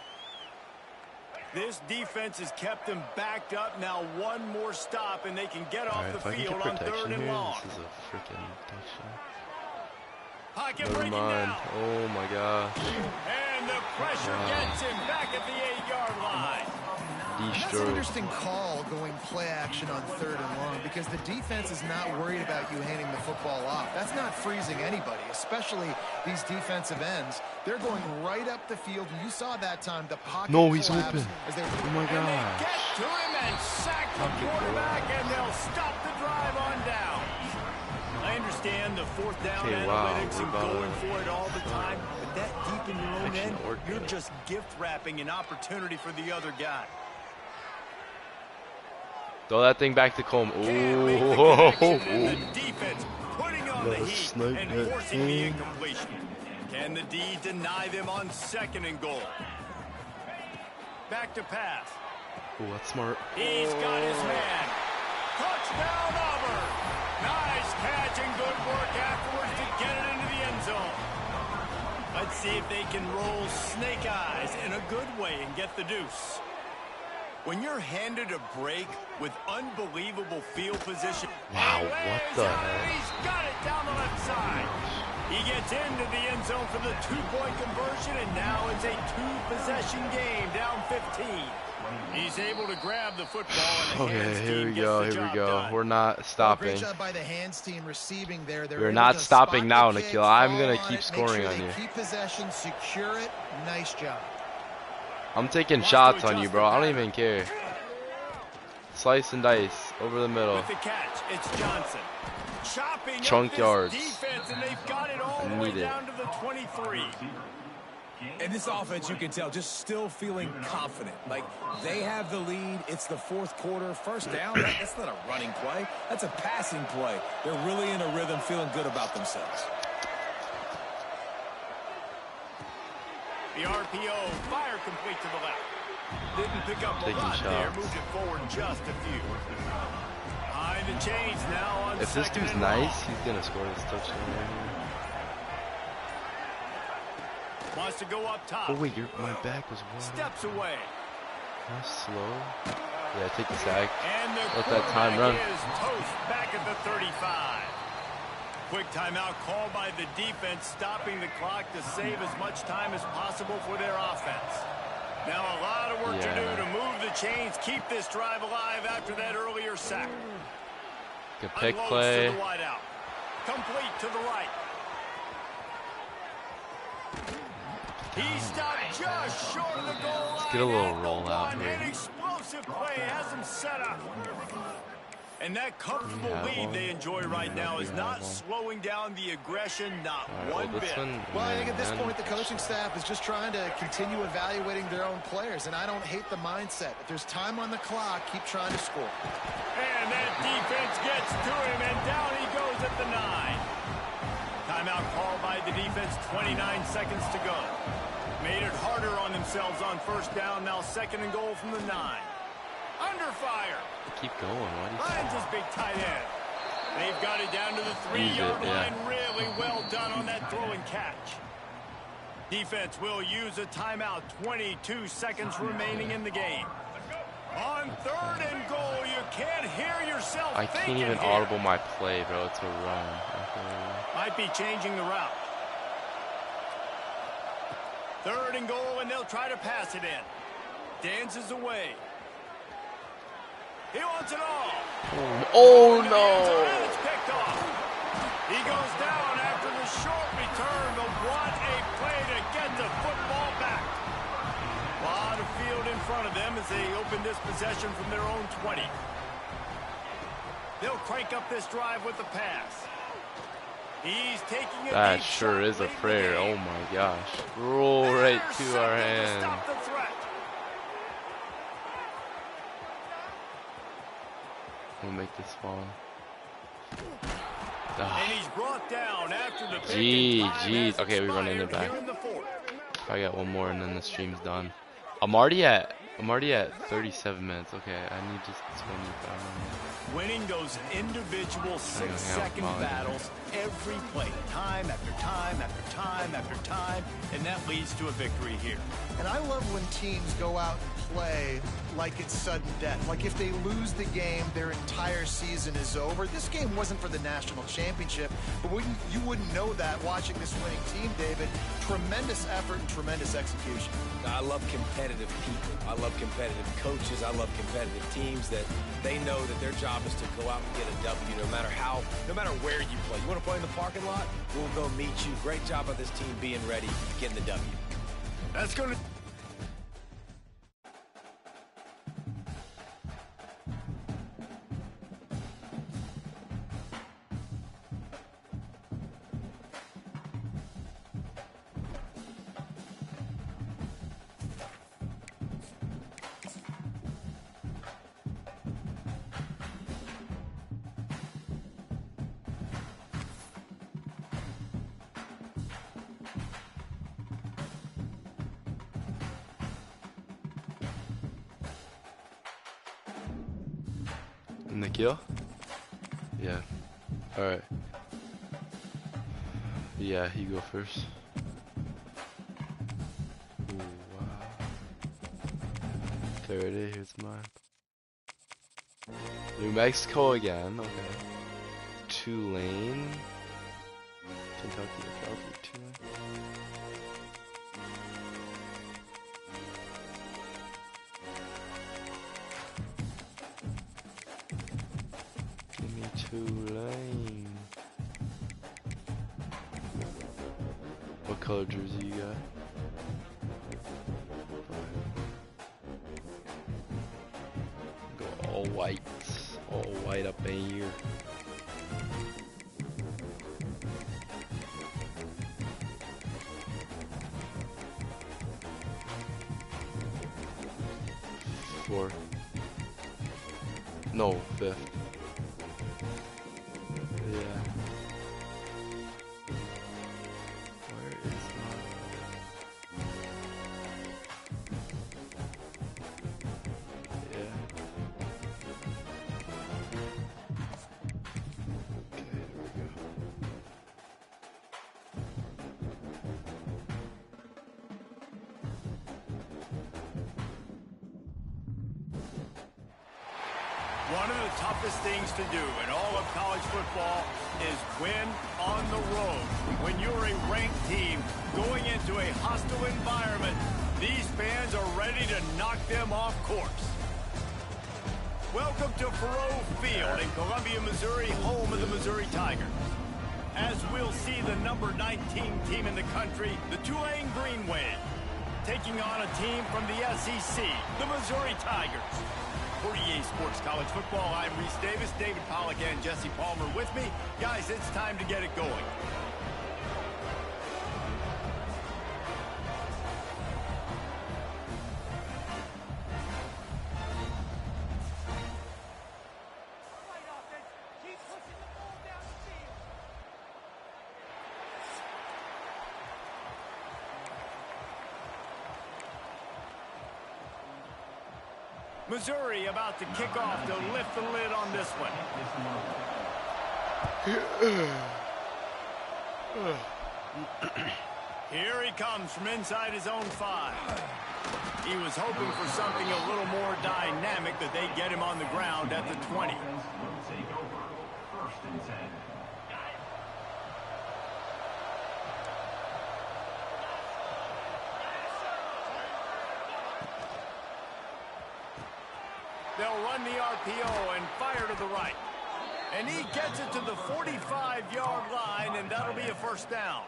This defense has kept them backed up. Now one more stop, and they can get off the field on 3rd and long. This is a freaking touchdown. Pocket breaking down. Oh my gosh. And the pressure gets him back at the 8-yard line. That's an interesting call going play action on 3rd and long because the defense is not worried about you handing the football off. That's not freezing anybody, especially these defensive ends. They're going right up the field. You saw that time the pocket he's open. Oh my God. gosh. They get to him and sack the quarterback, and they'll stop the drive on down. I understand the 4th down analytics and going for it all the time, but that deep in your own end, you're just gift wrapping an opportunity for the other guy. Throw that thing back to Coleman. Oh, the defense putting on the heat and forcing the incompletion. Can the D deny them on 2nd and goal? Back to pass. Oh, that's smart. He's got his man. Touchdown, Auburn. Nice catch and good work afterwards to get it into the end zone. Let's see if they can roll snake eyes in a good way and get the deuce. When you're handed a break with unbelievable field position. Wow, what the heck? He's got it down the left side. He gets into the end zone for the 2-point conversion, and now it's a 2-possession game, down 15. He's able to grab the football, and the hands here team we go, gets the here we job go. done. We're not stopping. Great job by the hands team receiving there. We're not stopping now, Nikhil. I'm going to keep scoring on you. Keep possession, secure it. Nice job. I'm taking shots on you, bro. I don't even care. Slice and dice over the middle. With the catch, it's Johnson. Chopping Chunk up yards. this defense, and they've got it all the way down to the 23. And this offense, you can tell, just still feeling confident. Like, they have the lead. It's the 4th quarter. 1st down, that's not a running play. That's a passing play. They're really in a rhythm, feeling good about themselves. The RPO, fire complete to the left. Didn't pick up a lot there, moved it forward just a few. High the chains now on if this dude's nice, he's going to score this touchdown right here. Wants to go up top. Oh wait, my back was wide. Steps away. Nice slow. Yeah, take the sack. And the let that time run. is toast back at the 35. Quick timeout called by the defense, stopping the clock to save as much time as possible for their offense. Now a lot of work to do to move the chains keep this drive alive after that earlier sack. Good pick Unloads play. to the wide out. Complete to the right. He stopped just short of the goal line. Let's get a little at the rollout one. here. An explosive play has him set up. And that comfortable lead they enjoy right now is not slowing down the aggression, not one bit. Well, I think at this point the coaching staff is just trying to continue evaluating their own players, and I don't hate the mindset. If there's time on the clock, keep trying to score. And that defense gets to him, and down he goes at the 9. Timeout called by the defense, 29 seconds to go. Made it harder on themselves on first down, now 2nd and goal from the 9. Under fire. Keep going. Why do you Finds his big tight end. They've got it down to the 3-yard line. Really well done on that throw and catch. Defense will use a timeout. 22 seconds remaining in the game. On 3rd and goal, you can't hear yourself I can't even audible my play, bro. It's a run. Might be changing the route. 3rd and goal, and they'll try to pass it in. Dances away. He wants it all. Oh no! It's picked off. He goes down after the short return, but what a play to get the football back. A lot of field in front of them as they open this possession from their own 20. They'll crank up this drive with the pass. He's taking a That deep sure shot is a late in the prayer. game. Oh my gosh. Roll right to our hand. Stop the threat. We'll make this fun. And he's brought down after the pick. Jeez. Okay, we run in the back. I got one more and then the stream's done. I'm already at 37 minutes. Okay, I need just 25 minutes. Winning those individual 6-second battles every play, time after time after time after time, and that leads to a victory here. And I love when teams go out and play like it's sudden death. Like if they lose the game, their entire season is over. This game wasn't for the national championship, but you wouldn't know that watching this winning team, David. Tremendous effort and tremendous execution. I love competitive people. I love competitive coaches. I love competitive teams that they know that their job is to go out and get a W no matter where you play. You want to play in the parking lot? We'll go meet you. Great job of this team being ready, getting the W. That's going to... Nikhil? Yeah. Alright. Yeah, you go first. Ooh, wow. Okay, ready? Here's mine. New Mexico again, okay. Tulane. Kentucky, Tulane. Tulane. What color jersey you got? Go all white up in here. Fourth. No, 5th. Yeah. Where is my... Yeah. Okay, there we go. One of the toughest things to do in all of college football is win on the road. When you're a ranked team going into a hostile environment, these fans are ready to knock them off course. Welcome to Faroe Field in Columbia, Missouri, home of the Missouri Tigers. As we'll see the number 19 team in the country, the Tulane Green Wave, taking on a team from the SEC, the Missouri Tigers. For EA Sports College Football, I'm Reese Davis, David Pollack, and Jesse Palmer with me. Guys, it's time to get it going. Missouri about to kick off to lift the lid on this one. Here he comes from inside his own 5. He was hoping for something a little more dynamic, that they'd get him on the ground at the 20. They'll run the RPO and fire to the right. And he gets it to the 45-yard line, and that'll be a first down.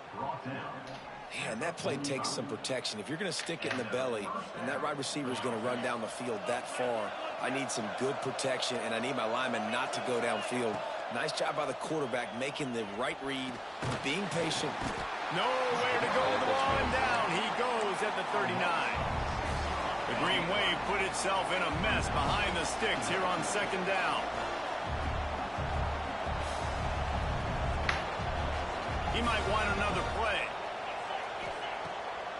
Man, that play takes some protection. If you're going to stick it in the belly and that wide receiver is going to run down the field that far, I need some good protection, and I need my lineman not to go downfield. Nice job by the quarterback making the right read, being patient. Nowhere to go with the ball, and down he goes at the 39. The Green Wave put itself in a mess behind the sticks here on second down. He might want another play.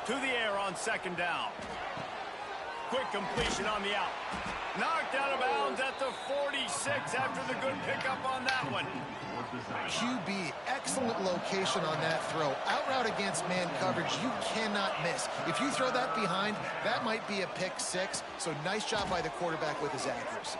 To the air on second down. Quick completion on the out. Knocked out of bounds at the 46 after the good pickup on that one. QB, excellent location on that throw. Out route against man coverage, you cannot miss. If you throw that behind, that might be a pick 6. So nice job by the quarterback with his accuracy.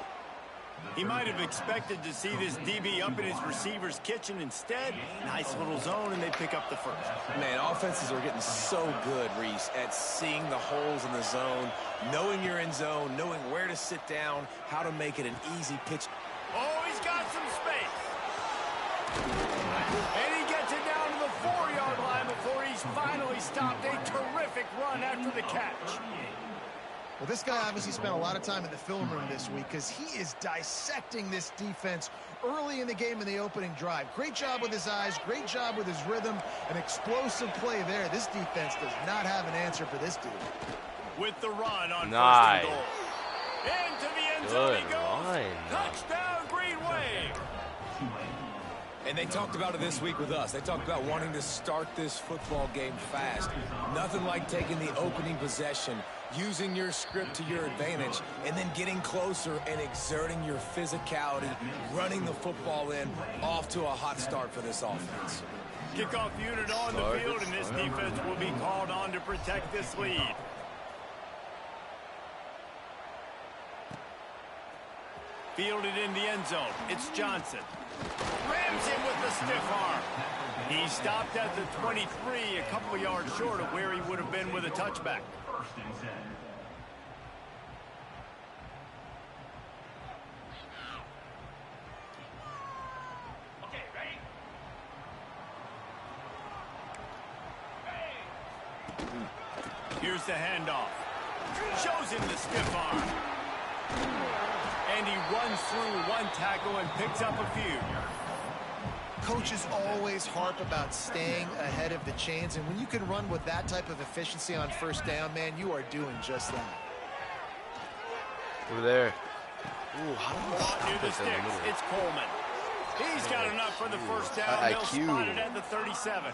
He might have expected to see this DB up in his receiver's kitchen. Instead, nice little zone, and they pick up the first. Man, offenses are getting so good, Reese, at seeing the holes in the zone, knowing you're in zone, knowing where to sit down, how to make it an easy pitch. Oh, he's got some space. And he gets it down to the 4-yard line before he's finally stopped. A terrific run after the catch. Well, this guy obviously spent a lot of time in the film room this week because he is dissecting this defense early in the game in the opening drive. Great job with his eyes, great job with his rhythm, an explosive play there. This defense does not have an answer for this dude. With the run on Nice. first and goal. Into the end zone he goes. Touchdown, Green Wave. And they talked about it this week with us. They talked about wanting to start this football game fast. Nothing like taking the opening possession, using your script to your advantage, and then getting closer and exerting your physicality, running the football in, off to a hot start for this offense. Kickoff unit on the field, and this defense will be called on to protect this lead. Fielded in the end zone. It's Johnson. Rams him with the stiff arm. He stopped at the 23, a couple of yards short of where he would have been with a touchback. Here's the handoff. Shows him the stiff arm. And he runs through one tackle and picks up a few. Coaches always harp about staying ahead of the chains, and when you can run with that type of efficiency on first down, man, you are doing just that. Over there. Ooh, how do you stop Near the this in the sticks, middle? it's Coleman. He's got enough for the first down. They'll spot it at the 37.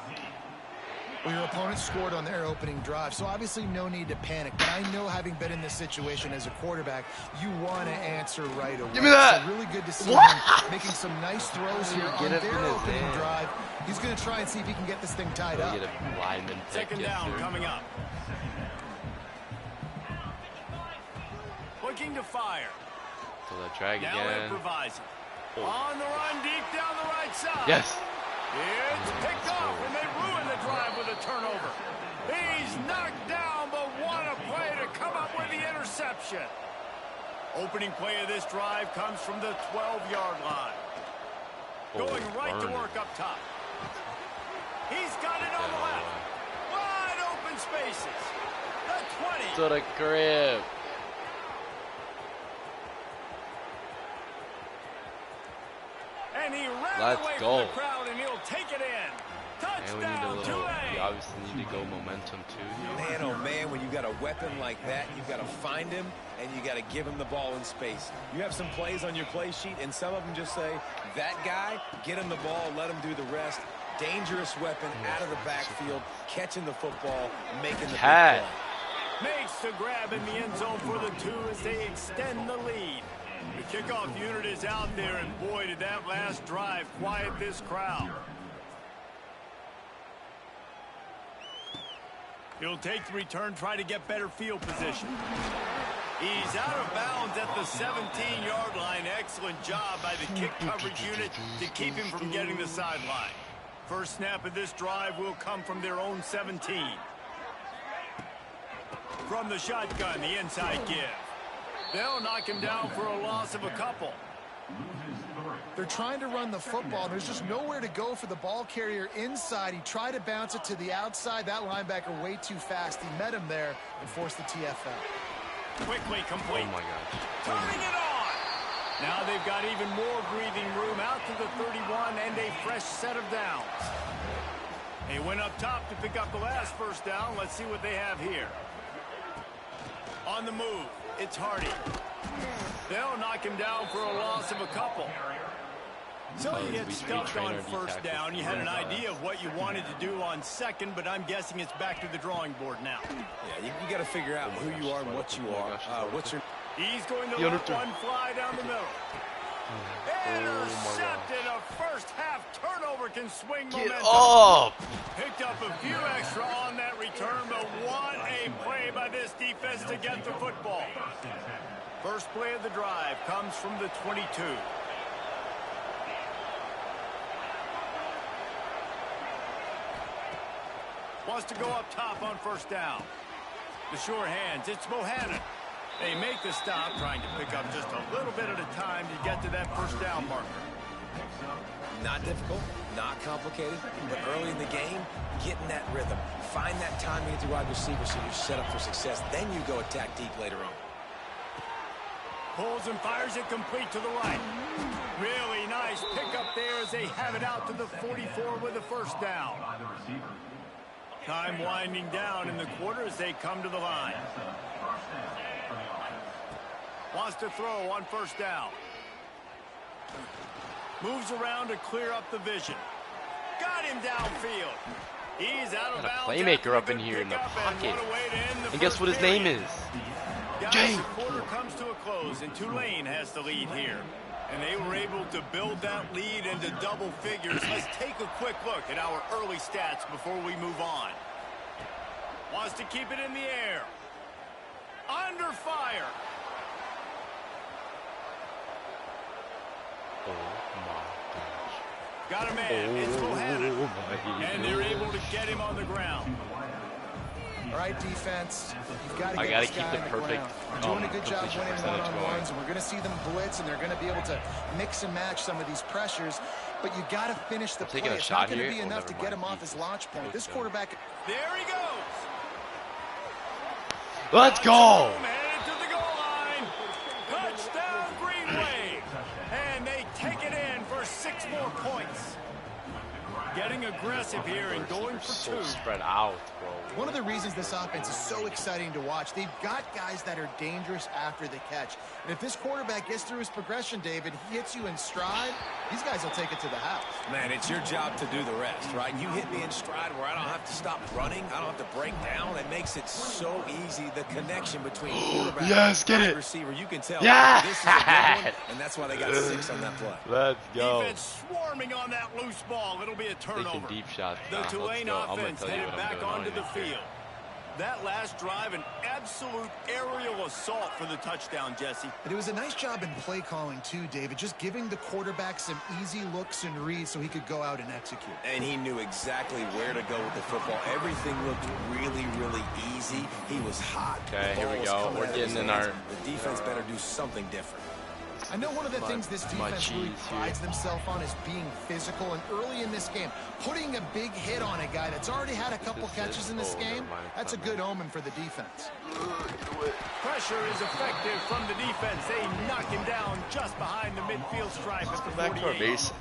Well, your opponent scored on their opening drive, so obviously no need to panic. But I know, having been in this situation as a quarterback, you want to answer right away. Give me that! So really good to see What? him making some nice throws here on Get their up in his opening hand. drive. He's going to try and see if he can get this thing tied up. Get a lineman pick, Second yes, down sir. coming up. Looking to fire. So they drag Now again. improvising. Oh. On the run, deep down the right side. Yes. It's picked off, and they ruin the drive with a turnover. He's knocked down, but what a play to come up with the interception. Opening play of this drive comes from the 12-yard line. Going right to work up top. He's got it on the left. Wide open spaces. The 20. To the crib. And he ran Let's away go. from the crowd, and he'll take it in. And we need a Touchdown, little, Tulane. we obviously need to go momentum too. Man, oh man, when you got a weapon like that, you got to find him and you got to give him the ball in space. You have some plays on your play sheet, and some of them just say, that guy, get him the ball, let him do the rest. Dangerous weapon out of the backfield, catching the football, making the big play. Makes the grab in the end zone for the 2 as they extend the lead. The kickoff unit is out there, and boy, did that last drive quiet this crowd. He'll take the return, try to get better field position. He's out of bounds at the 17-yard line. Excellent job by the kick coverage unit to keep him from getting the sideline. First snap of this drive will come from their own 17. From the shotgun, the inside give. They'll knock him down for a loss of a couple. They're trying to run the football. There's just nowhere to go for the ball carrier inside. He tried to bounce it to the outside. That linebacker way too fast. He met him there and forced the TFL. Quickly complete. Oh my gosh. Turning it on. Now they've got even more breathing room out to the 31 and a fresh set of downs. They went up top to pick up the last first down. Let's see what they have here. On the move, it's Hardy. They'll knock him down for a loss of a couple. So you get stuffed on first down. You had an idea of what you wanted to do on second, but I'm guessing it's back to the drawing board now. Yeah, you got to figure out who you are and what you are. What's your... He's going to let one fly down the middle. Intercepted. A first half turnover can swing momentum. Get up! Picked up a few extra on that return, but what a play by this defense to get the football. First play of the drive comes from the 22. Wants to go up top on first down. The sure hands, it's Bohannon. They make the stop, trying to pick up just a little bit at a time to get to that first down marker. Not difficult, not complicated, but early in the game, getting that rhythm. Find that timing at the wide receiver so you're set up for success. Then you go attack deep later on. Pulls and fires it complete to the right. Really nice pickup there as they have it out to the 44 with a first down. Time winding down in the quarter as they come to the line. Wants to throw on first down. Moves around to clear up the vision. Got him downfield. He's out of bounds. Got a playmaker up in here in the pocket. And guess what his name is? Guys, the quarter comes to a close, and Tulane has the lead here. And they were able to build that lead into double figures. Let's take a quick look at our early stats before we move on. Wants to keep it in the air. Under fire. Oh my gosh. Got a man. It's Bohannon. And they're able to get him on the ground. All right, defense. You've got to I get gotta this keep guy the on the perfect, ground. They're doing a good job completion winning percentage one-on-ones, going. and we're going to see them blitz, and they're going to be able to mix and match some of these pressures. But you got to finish the play. taking a It's shot not going to here? be Oh, enough to never get him mind. off his launch point. This quarterback. There he goes. Let's go! Headed to the goal line. Touchdown, Green Wave. And they take it in for 6 more points. Getting aggressive here and going for So 2. spread out, bro. One of the reasons this offense is so exciting to watch, they've got guys that are dangerous after the catch. And if this quarterback gets through his progression, David, he hits you in stride, these guys will take it to the house. Man, it's your job to do the rest, right? You hit me in stride where I don't have to stop running. I don't have to break down. It makes it so easy. The connection between quarterback Yes, get and it. receiver, you can tell. Yeah. This is a good one, and that's why they got 6 on that play. Let's go. Defense swarming on that loose ball. It'll be a turnover. Taking deep shots. The Let's Tulane go. I'm gonna offense tell you headed what I'm back doing onto on the here. field. That last drive, an absolute aerial assault for the touchdown, Jesse. And it was a nice job in play calling too, David, just giving the quarterback some easy looks and reads so he could go out and execute. And he knew exactly where to go with the football. Everything looked really, really easy. He was hot. Okay, here we go. We're getting in our... The defense better do something different. I know one of the things this defense really prides themselves on is being physical, and early in this game, putting a big hit on a guy that's already had a couple catches in this game, that's a good omen for the defense. Pressure is effective from the defense. They knock him down just behind the midfield stripe at the 48. Back to our base.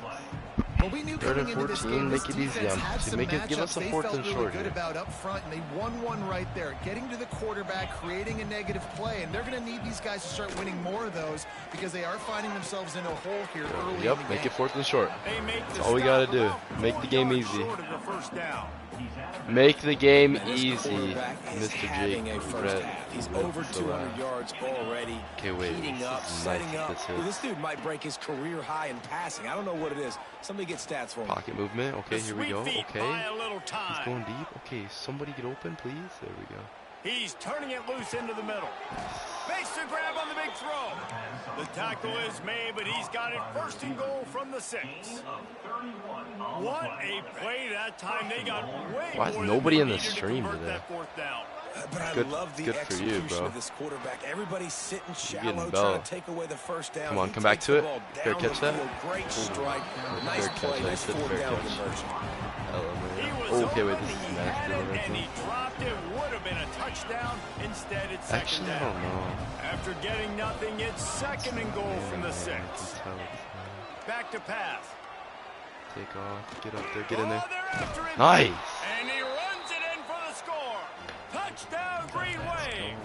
Well, we knew coming into this game, this defense had some matchups they felt really good about up front, and they won one right there, getting to the quarterback, creating a negative play, and they're going to need these guys to start winning more of those because they are finding themselves in a hole here early in the game. Make it 4th and short. That's all we got to do. Make the game easy. Make the game easy, Mr. Jake. He's over 200 yards already. Okay, wait. Heating up, setting up. Well, this dude might break his career high in passing. I don't know what it is. Somebody get stats for him. Pocket movement. Okay, here we go. Okay. He's going deep. Okay, somebody get open, please. There we go. He's turning it loose into the middle. Makes the grab on the big throw. The tackle is made, but he's got it 1st and goal from the 6. What a play that time. They got way Why is more nobody than in the they needed to stream convert today? that 4th down. But I love the execution of this quarterback. Everybody's sitting shallow, trying to take away the 1st down. Come on, come back to it. Fair catch that. Great strike. Nice play. Nice 4th down conversion. Okay, wait, this is nasty. And he dropped it. Would have been a touchdown. Instead, it's 2nd down. I don't know. After getting nothing, it's 2nd and goal from the 6. Back to pass. Take off. Get up there. Get in there. Him. Nice. And he runs it in for the score. Touchdown, Green Wave.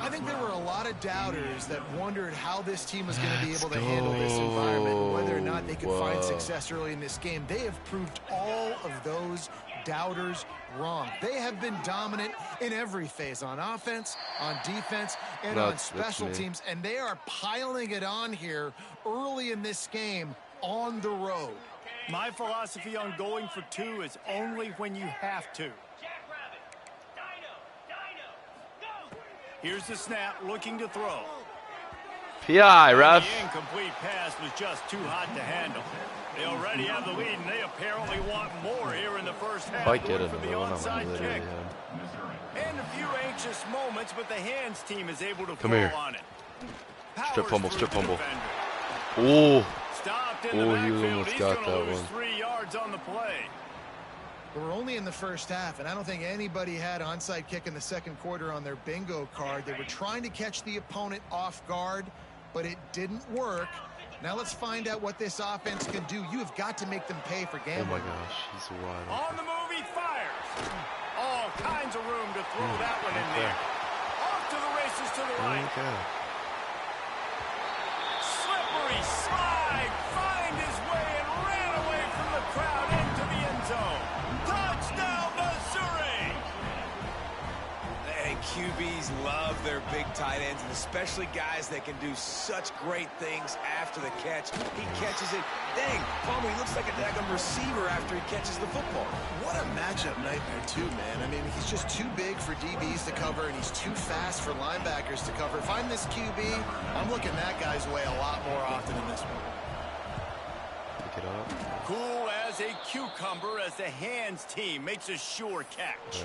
I think there were a lot of doubters that wondered how this team was going to be able to handle this environment and whether or not they could find success early in this game. They have proved all of those doubters wrong. They have been dominant in every phase, on offense, on defense, and on special teams, and they are piling it on here early in this game on the road. My philosophy on going for 2 is only when you have to. Here's the snap, looking to throw. PI, ref. The incomplete pass was just too hot to handle. They already have the lead, and they apparently want more here in the 1st half. I get it. For the onside kick. And a few anxious moments, but the hands team is able to fall on it. Strip fumble, strip fumble. Oh. Stopped in the he almost got that one. 3 yards on the play. We're only in the 1st half, and I don't think anybody had onside kick in the 2nd quarter on their bingo card. They were trying to catch the opponent off guard, but it didn't work. Now let's find out what this offense can do. You have got to make them pay for gambling. Oh my gosh, he's wild. On the move, he fires. All kinds of room to throw that one in there. Off to the races to the right. Slippery slide, find his way and ran away from the crowd into the end zone. Touchdown, Missouri! And QBs love their big tight ends, and especially guys that can do such great things after the catch. He catches it. Dang, Palmer, he looks like a daggum receiver after he catches the football. What a matchup nightmare, too, man. I mean, he's just too big for DBs to cover, and he's too fast for linebackers to cover. If I'm this QB, I'm looking that guy's way a lot more often in this one. Pick it up. Cool as a cucumber as the hands team makes a sure catch.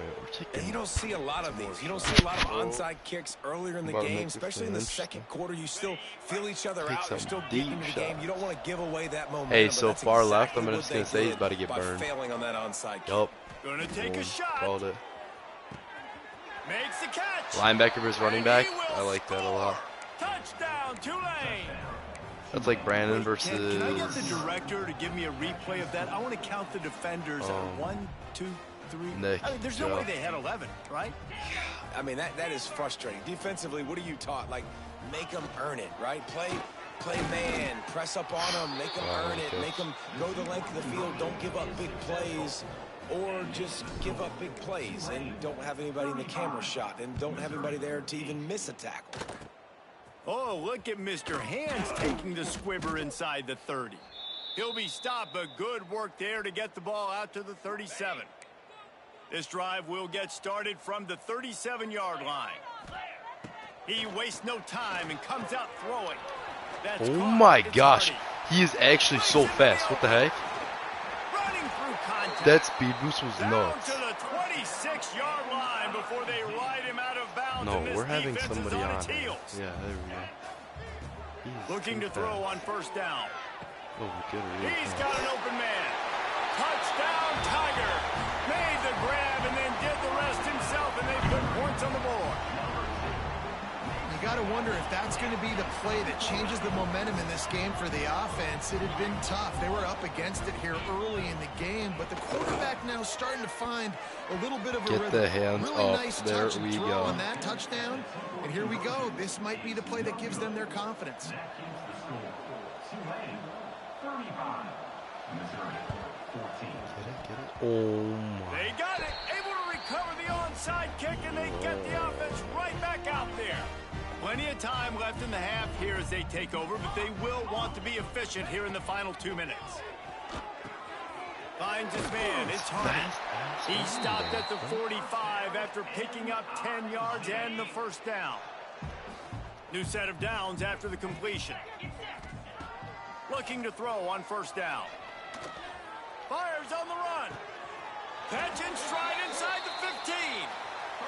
And you don't see a lot of these. You don't see a lot of onside kicks earlier in the game, especially in the 2nd quarter. You still feel each other out. You're still deep in the game. You don't want to give away that momentum. Hey, so far left, I'm just going to say he's about to get burned. Failing on that onside kick. Yup. Gonna take a shot. Called it. Makes the catch. Linebacker versus running back. I like that a lot. Touchdown, Tulane. That's like Brandon versus... Can I get the director to give me a replay of that? I want to count the defenders. 1, 2, 3. Nick, I mean, there's no way they had 11, right? I mean, that is frustrating. Defensively, what are you taught? Like, make them earn it, right? Play man, press up on them, make them earn it, make them go the length of the field, don't give up big plays, or just give up big plays and don't have anybody in the camera shot and don't have anybody there to even miss a tackle. Oh, look at Mr. Hands taking the squibber inside the 30. He'll be stopped, but good work there to get the ball out to the 37. This drive will get started from the 37-yard line. He wastes no time and comes out throwing. That's Oh caught. my It's gosh. Hardy. He is actually so fast. What the heck? Running through contact. That speed boost was Down nuts. to the 26-yard line before they ride him out of bounds. No, and this we're having defense is somebody on on. its heels. Yeah, there we go. He's Looking too to throw fast. on first down. Oh, we get a real He's pass. got an open man. Touchdown, Tiger. Made the grab and then did the rest himself, and they put points on the board. You got to wonder if that's going to be the play that changes the momentum in this game for the offense. It had been tough. They were up against it here early in the game, but the quarterback now starting to find a little bit of a Get rhythm. the hands really up. nice There touch and we throw go. on that touchdown. And here we go. This might be the play that gives them their confidence. Get it. Oh my. They got it. Able to recover the onside kick, and they get the offense right back out there. Plenty of time left in the half here as they take over, but they will want to be efficient here in the final 2 minutes. Finds his man. It's Hardy. He stopped at the 45 after picking up 10 yards and the first down. New set of downs after the completion. Looking to throw on first down. Fires on the run. Catch and stride inside the 15.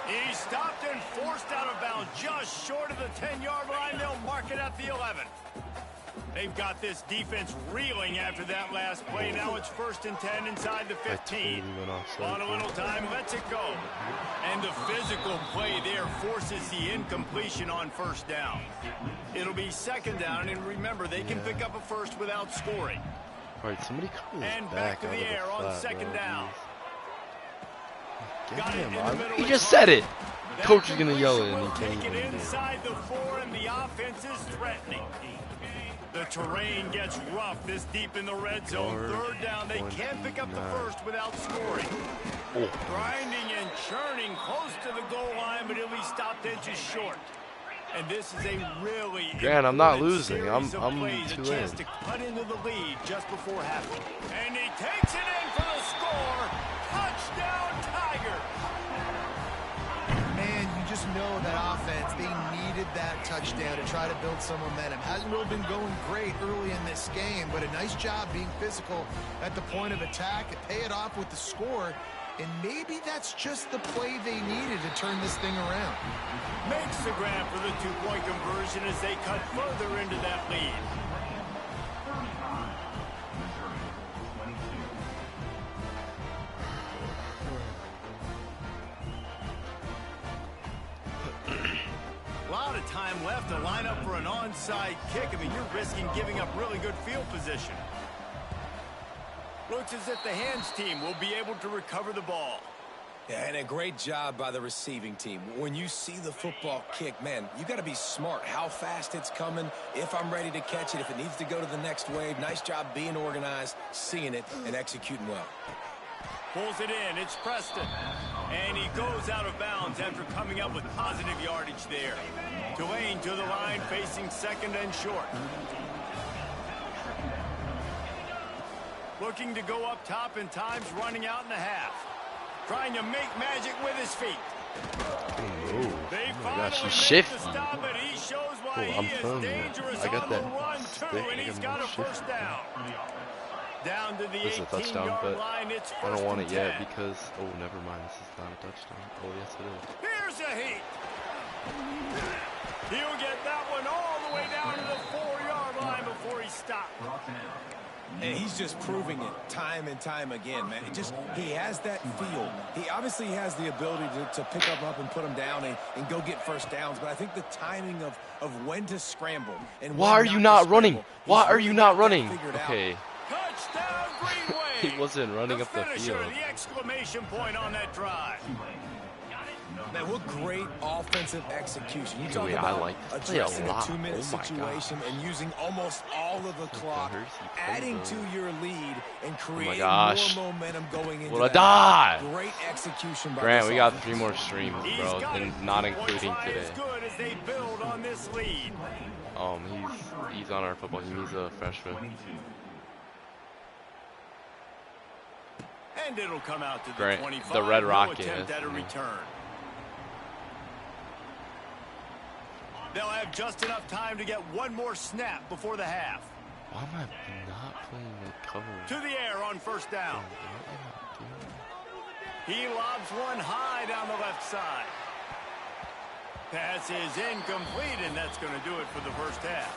He stopped and forced out of bounds just short of the 10-yard line. They'll mark it at the 11. They've got this defense reeling after that last play. Now it's 1st and 10 inside the 15. On a little time, lets it go. And the physical play there forces the incompletion on first down. It'll be 2nd down, and remember, they can pick up a first without scoring. All right, somebody come And back back to out the of air the on flat, 2nd bro. down. Get Got it him. in the middle. He It's just said it. That Coach is gonna yell it, completion and he will can't take even it do it. inside the 4, and the offense is threatening. The terrain gets rough this deep in the red zone. 3rd down, they can't pick up the first without scoring. Oh. Grinding and churning close to the goal line, but he'll be stopped inches short. And this is a really Grant, I'm not important losing. series I'm of plays, a 2 chance in. to cut into the lead just before halftime. And he takes it in for the score. Touchdown, Tiger. Man, you just know that offense, they needed that touchdown to try to build some momentum. Hasn't really been going great early in this game, but a nice job being physical at the point of attack and pay it off with the score. And maybe that's just the play they needed to turn this thing around. Makes the grab for the 2-point conversion as they cut further into that lead. A lot of time left to line up for an onside kick. I mean, you're risking giving up really good field position. Looks as if the hands team will be able to recover the ball. Yeah, and a great job by the receiving team. When you see the football kick, man, you got to be smart how fast it's coming, if I'm ready to catch it, if it needs to go to the next wave. Nice job being organized, seeing it, and executing well. Pulls it in. It's Preston. And he goes out of bounds after coming up with positive yardage there. Tulane to the line, facing 2nd and short. Looking to go up top, and time's running out in the half. Trying to make magic with his feet. Oh, They oh my gosh, finally he's make shifty. the stop, but he shows why Oh, I'm he is filming it. dangerous I got on the that run, stick. too, I and he's got got a shifty. first down. Down to the This is a touchdown, 18-yard but line. It's I don't 1st want and it yet 10. because, oh, never mind. This is not a touchdown. Oh, yes, it is. Here's a heat. He'll get that one all the way down to the 4-yard line before he stopped. And he's just proving it time and time again, man. He has that feel. He obviously has the ability to pick up and put him down and go get first downs. But I think the timing of when to scramble and Why are you not running? Why are you not running? Okay. Okay. Touchdown, Green Wave. He wasn't running up the finisher, field. the exclamation point on that drive. Man, what great offensive execution. You talk Dude, I about like this play a addressing a lot. 2-minute Oh my situation and using almost all of the clock, hurts you adding crazy. to your lead and creating gosh. more momentum going into Will I that. die? Great execution by Grant, this we got offense. 3 more streams, He's bro, got and it. not 2-point including try today. is good as they build on this lead. He's on our football team. He's a freshman. And it'll come out to the Grant, 25. the Red No Rocket. attempt at a return. They'll have just enough time to get one more snap before the half. Why am I not playing the cover? To the air on first down. What am I doing? He lobs one high down the left side. Pass is incomplete, and that's going to do it for the first half.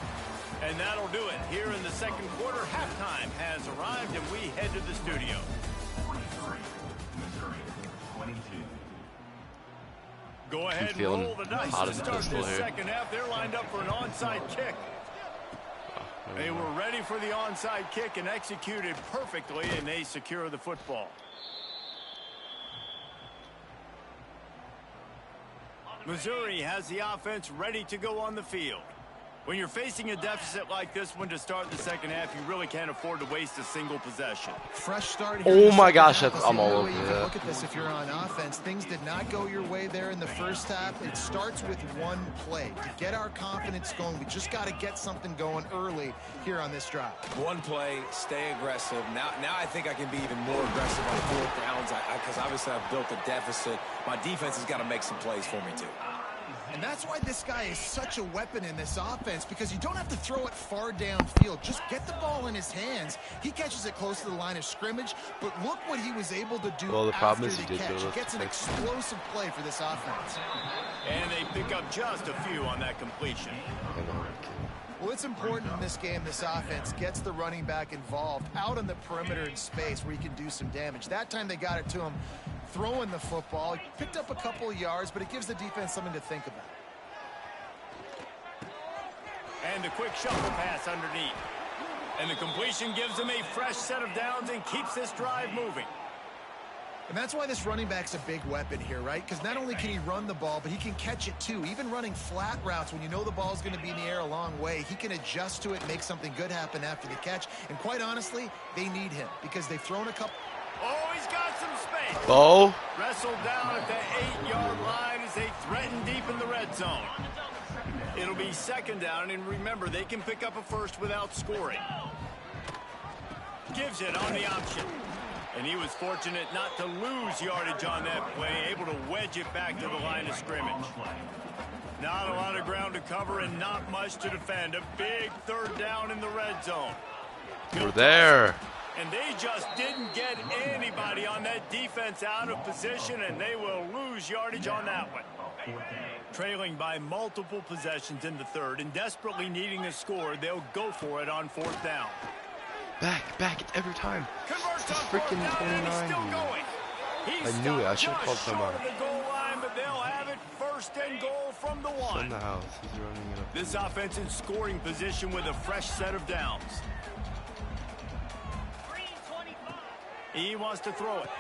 And that'll do it. Here in the second quarter, halftime has arrived, and we head to the studio. Go ahead and roll the dice to start this second half. They're lined up for an onside kick. They were ready for the onside kick and executed perfectly, and they secure the football. Missouri has the offense ready to go on the field. When you're facing a deficit like this one to start the second half, you really can't afford to waste a single possession. Fresh start. Oh my gosh, I'm all over that. Look at this if you're on offense. Things did not go your way there in the first half. It starts with one play. To get our confidence going, we just got to get something going early here on this drive. One play, stay aggressive. Now I think I can be even more aggressive on fourth downs because obviously I've built a deficit. My defense has got to make some plays for me too. And that's why this guy is such a weapon in this offense, because you don't have to throw it far downfield. Just get the ball in his hands. He catches it close to the line of scrimmage, but look what he was able to do after the catch. He gets an explosive play for this offense. And they pick up just a few on that completion. Well, it's important in this game this offense gets the running back involved out on the perimeter in space where he can do some damage. That time they got it to him throwing the football. He picked up a couple of yards, but it gives the defense something to think about. And a quick shuffle pass underneath. And the completion gives him a fresh set of downs and keeps this drive moving. And that's why this running back's a big weapon here, right? Because not only can he run the ball, but he can catch it too. Even running flat routes when you know the ball's going to be in the air a long way, he can adjust to it, make something good happen after the catch. And quite honestly, they need him because they've thrown a couple. Oh, he's got some space. Oh. Wrestled down at the 8-yard line as they threaten deep in the red zone. It'll be second down, and remember, they can pick up a first without scoring. Gives it on the option. And he was fortunate not to lose yardage on that play, able to wedge it back to the line of scrimmage. Not a lot of ground to cover and not much to defend. A big third down in the red zone. We're there. And they just didn't get anybody on that defense out of position, and they will lose yardage on that one. Trailing by multiple possessions in the third and desperately needing a score, they'll go for it on fourth down. Back, it's every time. Converts It's on freaking fourth down, and he's 29. still going. I knew it. I should have called short timeout. of the goal line, but they'll have it first and goal from the one. In the house. He's running it up. This offense in scoring position with a fresh set of downs. He wants to throw it.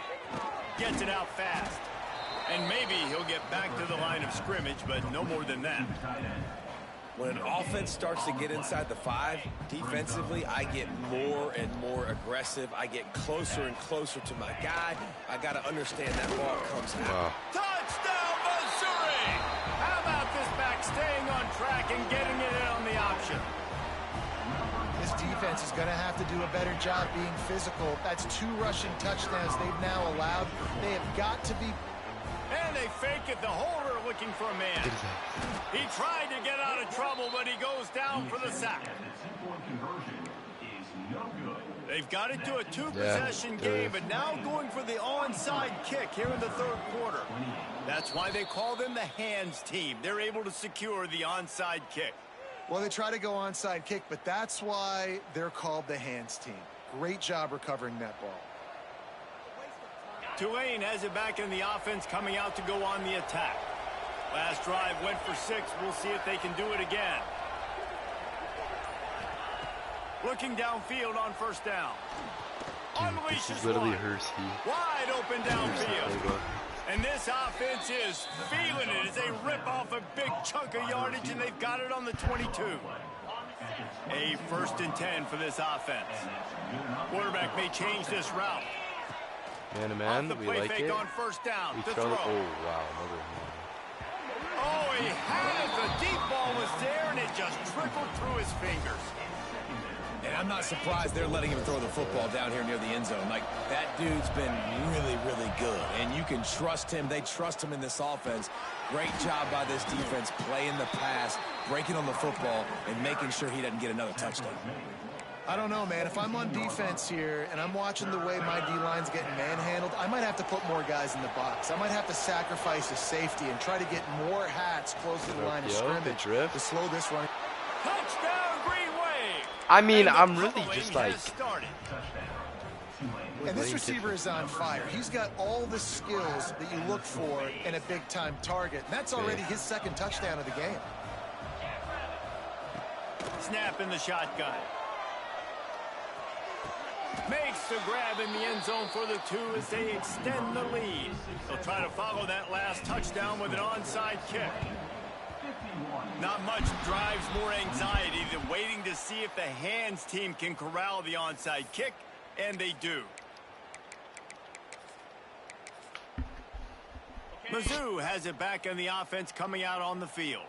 Gets it out fast. And maybe he'll get back to the line of scrimmage, but no more than that. When an offense starts to get inside the 5, defensively, I get more and more aggressive. I get closer and closer to my guy. I got to understand that ball comes out. Wow. Touchdown, Missouri! How about this back staying on track and getting it in on the option? This defense is going to have to do a better job being physical. That's 2 rushing touchdowns they've now allowed. They have got to be. And they fake it. The holder looking for a man. He tried to get out of trouble, but he goes down for the sack. They've got it to a 2-possession game, but now going for the onside kick here in the third quarter. That's why they call them the hands team. They're able to secure the onside kick. Well, they try to go onside kick, but that's why they're called the hands team. Great job recovering that ball. Tulane has it back in the offense, coming out to go on the attack. Last drive went for 6. We'll see if they can do it again. Looking downfield on first down. Unleashes Literally one. Hersey. Wide open downfield. And this offense is feeling it as they rip off a big chunk of yardage, and they've got it on the 22. A 1st and 10 for this offense. Quarterback may change this route. Man to man, we like fake it. on first down. We To throw throw. it. Oh, wow. Another one. Oh, he had it. The deep ball was there, and it just trickled through his fingers. And I'm not surprised they're letting him throw the football down here near the end zone. Like, that dude's been really, really good. And you can trust him. They trust him in this offense. Great job by this defense playing the pass, breaking on the football, and making sure he doesn't get another touchdown. I don't know, man. If I'm on defense here and I'm watching the way my D-line's getting manhandled, I might have to put more guys in the box. I might have to sacrifice a safety and try to get more hats close to the line of scrimmage to slow this run. Touchdown, Green Wave! I mean, I'm really just like... And this receiver is on fire. He's got all the skills that you look for in a big-time target. And that's already his second touchdown of the game. Snap in the shotgun. Makes the grab in the end zone for the 2 as they extend the lead. They'll try to follow that last touchdown with an onside kick. Not much drives more anxiety than waiting to see if the hands team can corral the onside kick, and they do. Mizzou has it back in the offense coming out on the field.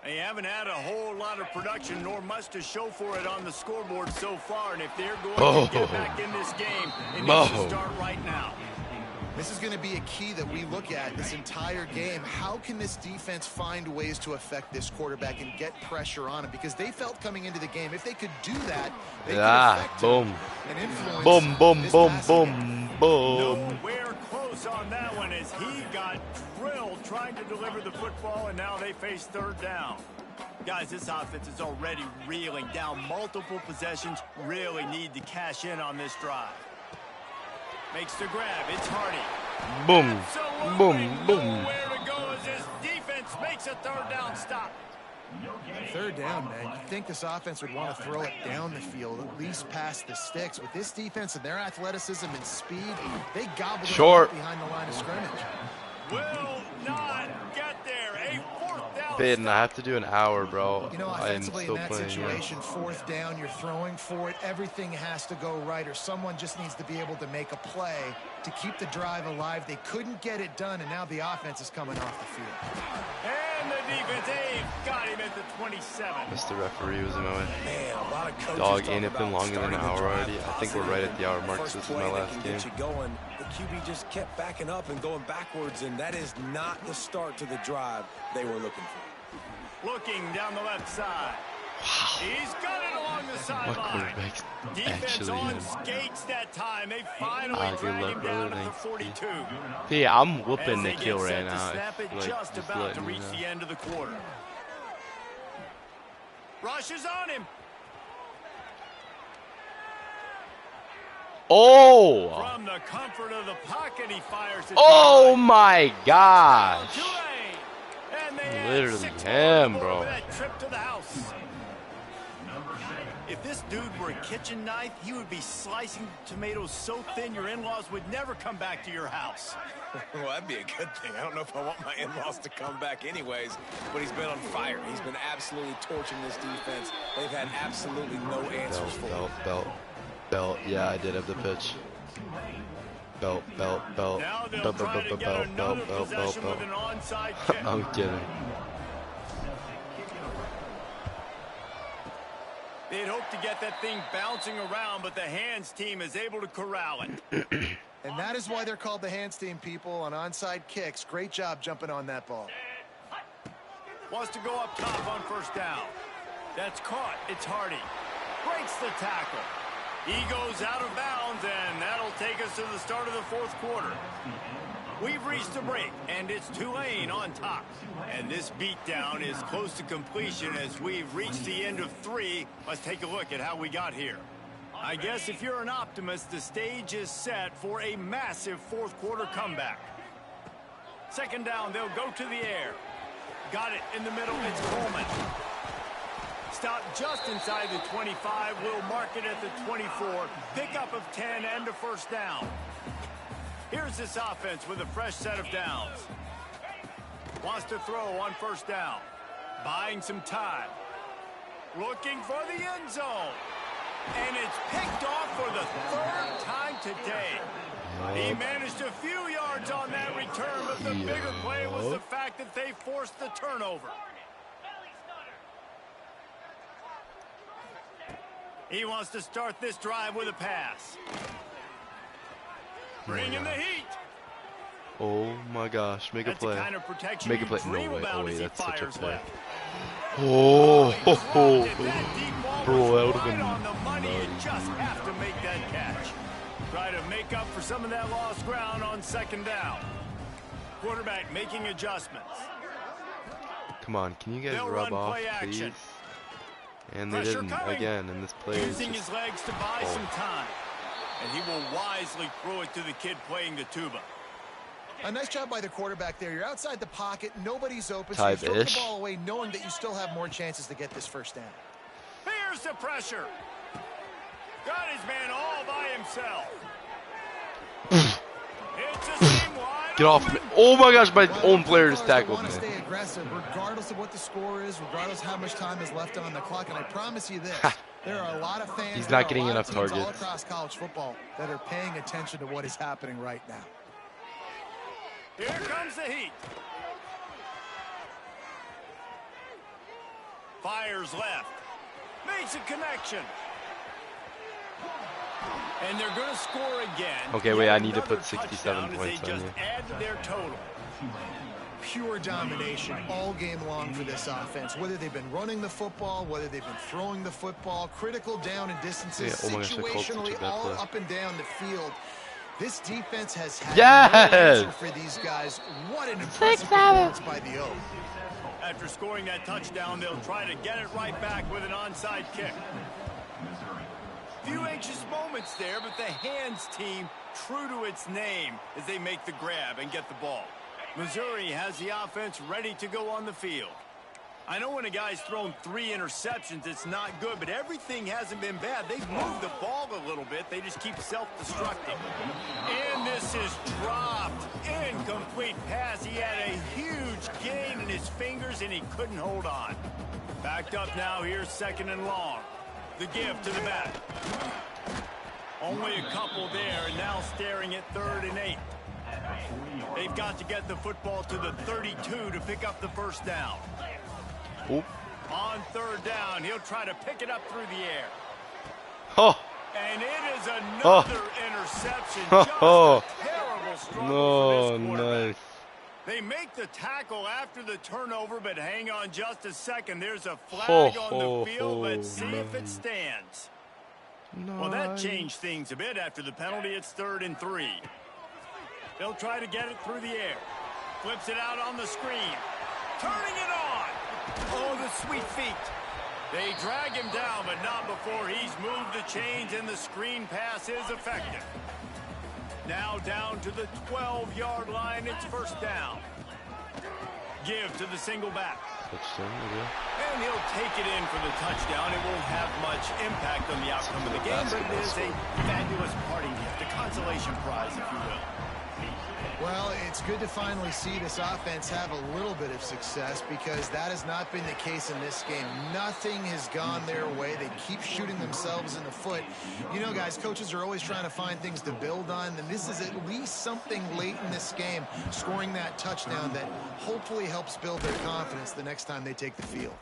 They haven't had a whole lot of production nor much to show for it on the scoreboard so far, and if they're going to get back in this game, it needs to start right now. This is going to be a key that we look at this entire game. How can this defense find ways to affect this quarterback and get pressure on him? Because they felt coming into the game, if they could do that, they could affect him and influence Nowhere close on that one as he got drilled trying to deliver the football, and now they face third down. Guys, this offense is already reeling down multiple possessions. Really need to cash in on this drive. Makes the grab. It's Hardy. Boom. Absolutely Boom. Boom. nowhere to go as this defense makes a third down stop. Third down, man. You'd think this offense would want to throw it down the field, at least past the sticks. With this defense and their athleticism and speed, they gobble it up behind the line of scrimmage. Will not get there. A fourth down. Biden, I have to do an hour, bro. You know, I am offensively still in that playing. situation, fourth down, you're throwing for it. Everything has to go right, or someone just needs to be able to make a play to keep the drive alive. They couldn't get it done, and now the offense is coming off the field. And the defense, got him at the 27. Mr. Referee was in my way. Man, a lot of coaches Dog, ain't it talk been about longer than an starting the hour drive already? I think we're right at the hour mark, so this is my last game. Get you going. The QB just kept backing up and going backwards, and that is not the start to the drive they were looking for. Looking down the left side. Wow. He's got it along the My sideline. quarterback's Defense actually on in. skates that time. They finally Good drag luck, him brother. down at the Thanks. 42. Yeah, I'm As whooping they the get kill set right to now. snap it, Like, just about letting to you reach know. the end of the quarter. Rush is on him. Oh! From the comfort of the pocket, he fires it. Oh my gosh! Tulane. And they add Literally 6 him, more bro. for that trip to the house. If this dude were a kitchen knife, he would be slicing tomatoes so thin your in-laws would never come back to your house. Well, that'd be a good thing. I don't know if I want my in-laws to come back anyways, but he's been on fire. He's been absolutely torching this defense. They've had absolutely no answers for him. Belt. Yeah, I did have the pitch. Belt. Now they'll try to get another possession with an onside kick. I'm kidding. They'd hope to get that thing bouncing around, but the hands team is able to corral it. And that is why they're called the hands team, people, on onside kicks. Great job jumping on that ball. Wants to go up top on first down. That's caught. It's Hardy. Breaks the tackle. He goes out of bounds, and that'll take us to the start of the fourth quarter. We've reached a break, and it's Tulane on top. And this beatdown is close to completion as we've reached the end of 3. Let's take a look at how we got here. I guess if you're an optimist, the stage is set for a massive fourth quarter comeback. Second down, they'll go to the air. Got it in the middle, it's Coleman. Stopped just inside the 25, we'll mark it at the 24. Pickup of 10 and a first down. Here's this offense with a fresh set of downs. Wants to throw on first down. Buying some time. Looking for the end zone. And it's picked off for the 3rd time today. He managed a few yards on that return, but the bigger play was the fact that they forced the turnover. He wants to start this drive with a pass. Bring in the heat. Oh my gosh, make a play. That's the kind of protection Make a play. you dream No way. about Oh wait, as he that's such a fires play. left. Oh, He dropped it. That deep ball bro, that was would have right been on the money. You nutty. just have to make that catch. Try to make up for some of that lost ground on second down. Quarterback making adjustments. Come on, can you guys They'll rub run off, play action. please? And they Pressure didn't coming. again. And this play is Using just, his legs to buy some time. And he will wisely throw it to the kid playing the tuba. A nice job by the quarterback there. You're outside the pocket. Nobody's open. So you throw the ball away knowing that you still have more chances to get this first down. Here's the pressure. Got his man all by himself. It's a seam wide get off me. open. Oh my gosh, my Well, own player just footballers tackled want me. to stay aggressive regardless of what the score is, regardless of how much time is left on the clock. And I promise you this, there are a lot of fans, He's there not are getting a lot enough of teams all targets. across college football that are paying attention to what is happening right now. Here comes the heat. Fires left. Makes a connection. And they're going to score again. Okay, wait, Yet I need to another put 67 touchdown as points they on just you. add to their total. Pure domination all game long for this offense. Whether they've been running the football, whether they've been throwing the football, critical down and distances, Yeah, oh my gosh, I called such a situationally bad all play. up and down the field. This defense has had Yes! no answer for these guys. What an impressive performance by the O. After scoring that touchdown, they'll try to get it right back with an onside kick. Few anxious moments there, but the hands team true to its name as they make the grab and get the ball. Missouri has the offense ready to go on the field. I know when a guy's thrown 3 interceptions, it's not good, but everything hasn't been bad. They've moved the ball a little bit. They just keep self-destructing. And this is dropped. Incomplete pass. He had a huge gain in his fingers, and he couldn't hold on. Backed up now here, second and long. The give to the back. Only a couple there, and now staring at 3rd and 8. They've got to get the football to the 32 to pick up the first down. Oop. On 3rd down, he'll try to pick it up through the air. Oh, And it is another interception. Just Oh. a terrible struggle no, for this quarterback. nice. They make the tackle after the turnover, but hang on just a second. There's a flag Ho, on ho, the field. ho, Let's see if it nice. stands. Well, that Nice. changed things a bit after the penalty. It's 3rd and 3. They'll try to get it through the air. Flips it out on the screen. Turning it on. Oh, the sweet feet. They drag him down, but not before he's moved the chains, and the screen pass is effective. Now down to the 12-yard line. It's first down. Give to the single back. Touchdown, okay. And he'll take it in for the touchdown. It won't have much impact on the outcome of the game, but it is a fabulous parting gift, a consolation prize, if you will. Well, it's good to finally see this offense have a little bit of success because that has not been the case in this game. Nothing has gone their way. They keep shooting themselves in the foot. You know, guys, coaches are always trying to find things to build on, and this is at least something late in this game, scoring that touchdown that hopefully helps build their confidence the next time they take the field.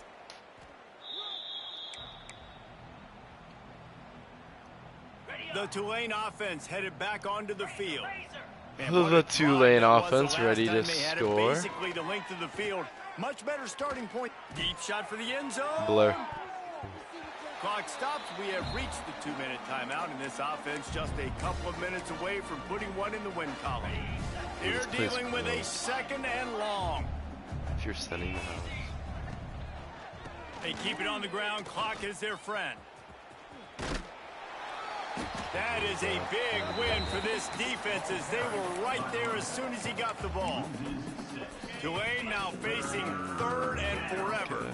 The Tulane offense headed back onto the field. And The what a Tulane drive that was the offense last ready time to they had it score. Basically the length of the field. Much better starting point. Deep shot for the end zone. Blur. Clock stops. We have reached the 2-minute timeout, and this offense just a couple of minutes away from putting one in the win column. They're Please, dealing with a 2nd and long. If you're sending the house. They keep it on the ground. Clock is their friend. That is a big win for this defense as they were right there as soon as he got the ball. Tulane now facing 3rd and forever.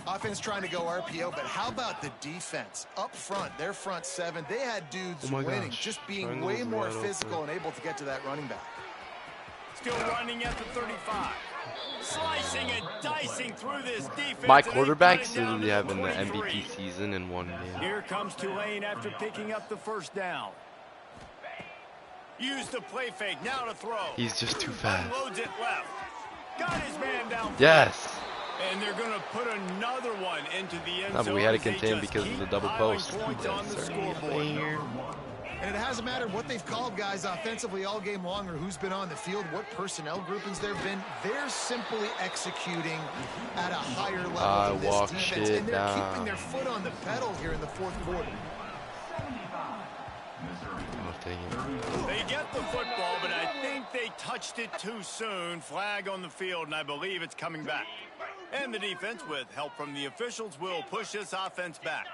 Offense trying to go RPO, but how about the defense? Up front, their front 7, they had dudes Oh my winning, gosh. just being Triangle way is more wide physical open. and able to get to that running back. Still running at the 35. Slicing and dicing through this defense. My and they quarterback's cut it down literally to having the 23. MVP season in one game. Here comes Tulane after picking up the first down. Use the play fake, now to throw. He's just too fast. Unloads it left. Got his man down. Yes. And they're going to put another one into the end No, zone. but we had to as they contain just because of keep the double piling post. points on the scoreboard. And it hasn't mattered what they've called guys offensively all game long or who's been on the field, what personnel groupings there have been. They're simply executing at a higher level than this defense. And they're keeping their foot on the pedal here in the fourth quarter. They get the football, but I think they touched it too soon. Flag on the field, and I believe it's coming back. And the defense, with help from the officials, will push this offense back.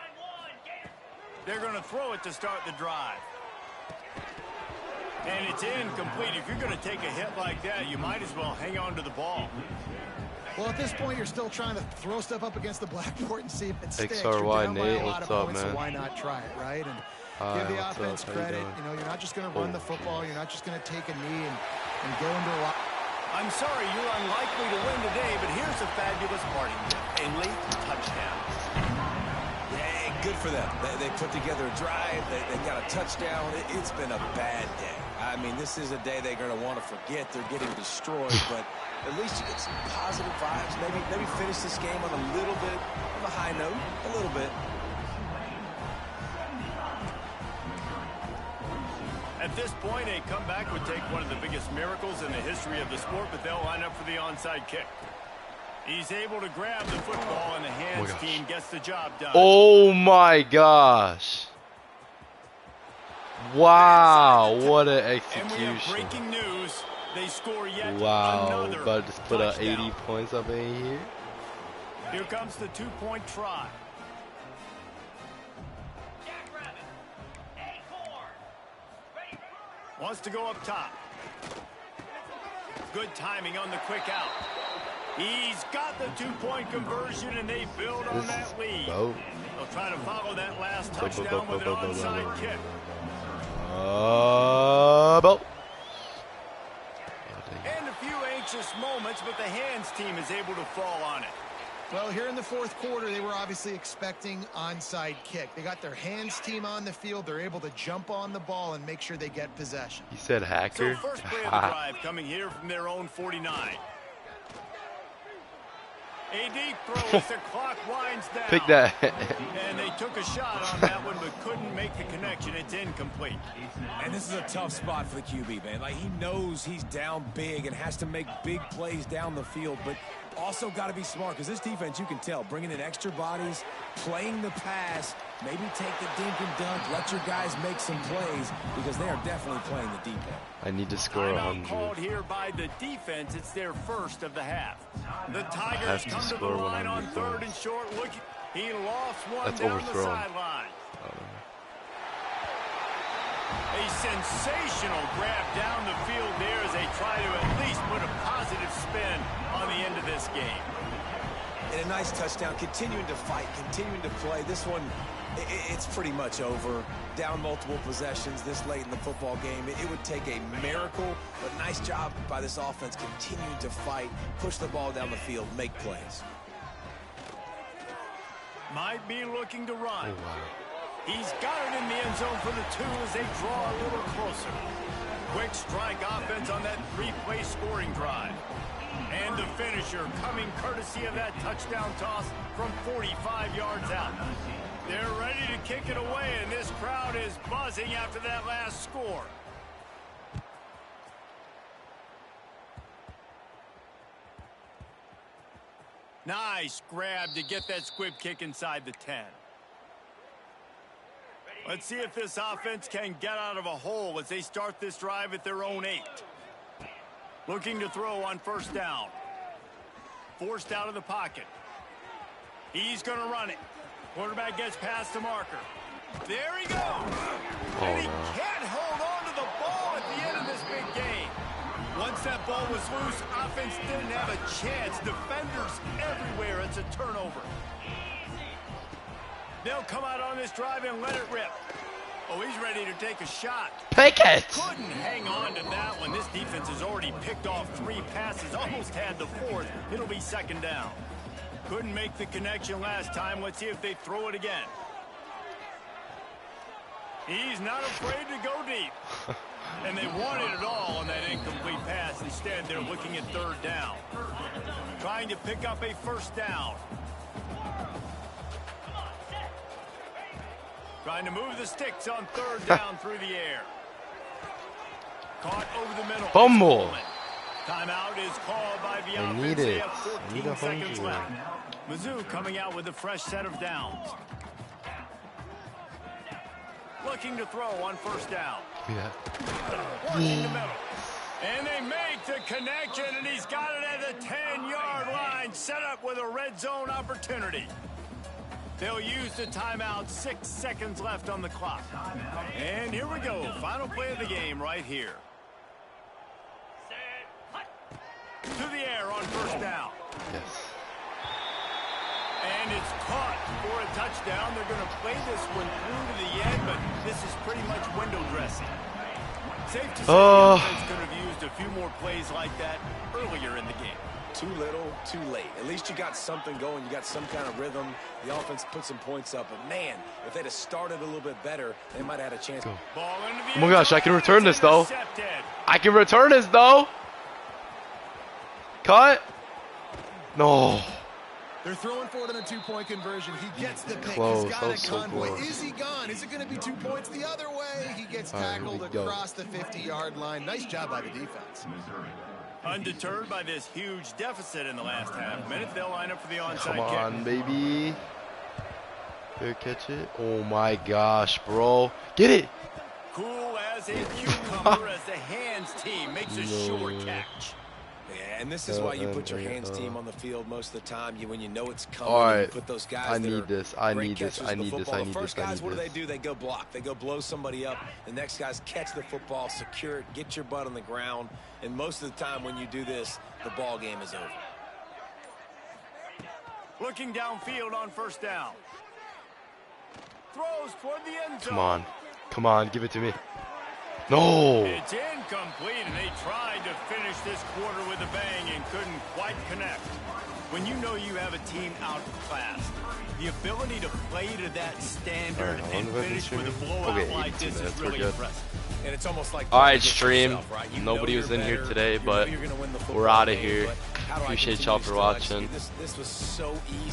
They're going to throw it to start the drive. And it's incomplete. If you're going to take a hit like that, you might as well hang on to the ball. Well, at this point, you're still trying to throw stuff up against the blackboard and see if it sticks. XRY, Nate, what's up, man? So why not try it, right? And give the offense credit. You know, you're not just going to run the football. You're not just going to take a knee and go into a lot. I'm sorry, you're unlikely to win today, but here's a fabulous parting gift. A late touchdown. Hey, good for them. They put together a drive. They got a touchdown. It's been a bad day. I mean, this is a day they're going to want to forget. They're getting destroyed, but at least you get some positive vibes. Maybe finish this game on a little bit of a high note. A little bit. At this point, a comeback would take one of the biggest miracles in the history of the sport, but they'll line up for the onside kick. He's able to grab the football, and the hands team gets the job done. Oh my gosh. Wow, what an execution. And we have breaking news. They score yet another but just put touchdown. 80 points up in here. Here comes the two-point try. Wants to go up top. Good timing on the quick out. He's got the two-point conversion, and they build on that lead. They'll try to follow that last touchdown with an onside kick. And a few anxious moments, but the hands team is able to fall on it. Well, here in the fourth quarter, they were obviously expecting onside kick. They got their hands team on the field. They're able to jump on the ball and make sure they get possession. He said hacker. So first play of the drive coming here from their own 49. A deep throw as the clock winds down. Pick that. And they took a shot on that one, but couldn't make the connection. It's incomplete. And this is a tough spot for the QB, man. Like, he knows he's down big and has to make big plays down the field, but also got to be smart, because this defense, you can tell, bringing in extra bodies, playing the pass, maybe take the dink and dunk, let your guys make some plays, because they are definitely playing the deep end. I need to score 100. Called here by the defense. It's their first of the half. The Tigers come to the line on third and short. Look, he lost one down the sideline. A sensational grab down the field there as they try to at least put a positive spin on the end of this game. And a nice touchdown, continuing to fight, continuing to play. This one, it's pretty much over. Down multiple possessions this late in the football game. It would take a miracle, but nice job by this offense continuing to fight, push the ball down the field, make plays. Might be looking to run. He's got it in the end zone for the 2 as they draw a little closer. Quick strike offense on that 3-play scoring drive. And the finisher coming courtesy of that touchdown toss from 45 yards out. They're ready to kick it away, and this crowd is buzzing after that last score. Nice grab to get that squib kick inside the 10. Let's see if this offense can get out of a hole as they start this drive at their own 8. Looking to throw on first down. Forced out of the pocket. He's going to run it. Quarterback gets past the marker. There he goes. And he can't hold on to the ball at the end of this big game. Once that ball was loose, offense didn't have a chance. Defenders everywhere. It's a turnover. They'll come out on this drive and let it rip. Oh, he's ready to take a shot. Pick it! Couldn't hang on to that one. This defense has already picked off 3 passes, almost had the 4th. It'll be second down. Couldn't make the connection last time. Let's see if they throw it again. He's not afraid to go deep. And they wanted it all on that incomplete pass. Instead, they're looking at third down. Trying to pick up a first down. Trying to move the sticks on third down through the air. Caught over the middle. Fumble. Timeout is called by the I offense. need They it. have I need 14 a seconds 100. left. Mizzou coming out with a fresh set of downs. Looking to throw on first down. Yeah. Working the middle. And they make the connection, and he's got it at the 10-yard line, set up with a red zone opportunity. They'll use the timeout, 6 seconds left on the clock. And here we go, final play of the game right here. To the air on first down. Yes. And it's caught for a touchdown. They're going to play this one through to the end, but this is pretty much window dressing. Safe to say the offense could have used a few more plays like that earlier in the game. Too little, too late. At least you got something going. You got some kind of rhythm. The offense put some points up. But, man, if they'd have started a little bit better, they might have had a chance. Ball into the Oh my gosh, I can return this, though. intercepted. I can return this, though. Cut. No. They're throwing for it on a two-point conversion. He gets the pick. Close. He's got That a was so convoy. close. Is he gone? Is it going to be 2 points the other way? He gets All right, here tackled we go. across the 50-yard line. Nice job by the defense. Undeterred by this huge deficit in the last half minute, they'll line up for the onside Come kick. on, baby. Better catch it. Oh my gosh, bro. Get it. Cool as a cucumber as the hands team makes a No sure way. catch. Yeah, and this is why you put your hands team on the field most of the time. When you know it's coming, All you right. put those guys I that need are this. I great need this. catchers I of the need this. football. I The need first this. I guys, need what this. do? They go block. They go blow somebody up. The next guys catch the football, secure it, get your butt on the ground. And most of the time when you do this, the ball game is over. Looking downfield on first down. Throws toward the end zone. Come on. Come on. Give it to me. No. It's incomplete, and they tried to finish this quarter with a bang and couldn't quite connect. When you know you have a team outclassed, the ability to play to that standard All right, and how long have I been finish with a streaming? blowout Okay, like 82 this is minutes, we're really good. impressive. And it's almost like All right, playing against stream. yourself, right? You Nobody know was you're in here better. today, You know but you're gonna win the we're football outta game, here. but how do I Appreciate continue y'all to for still execute? watching. This was so easy.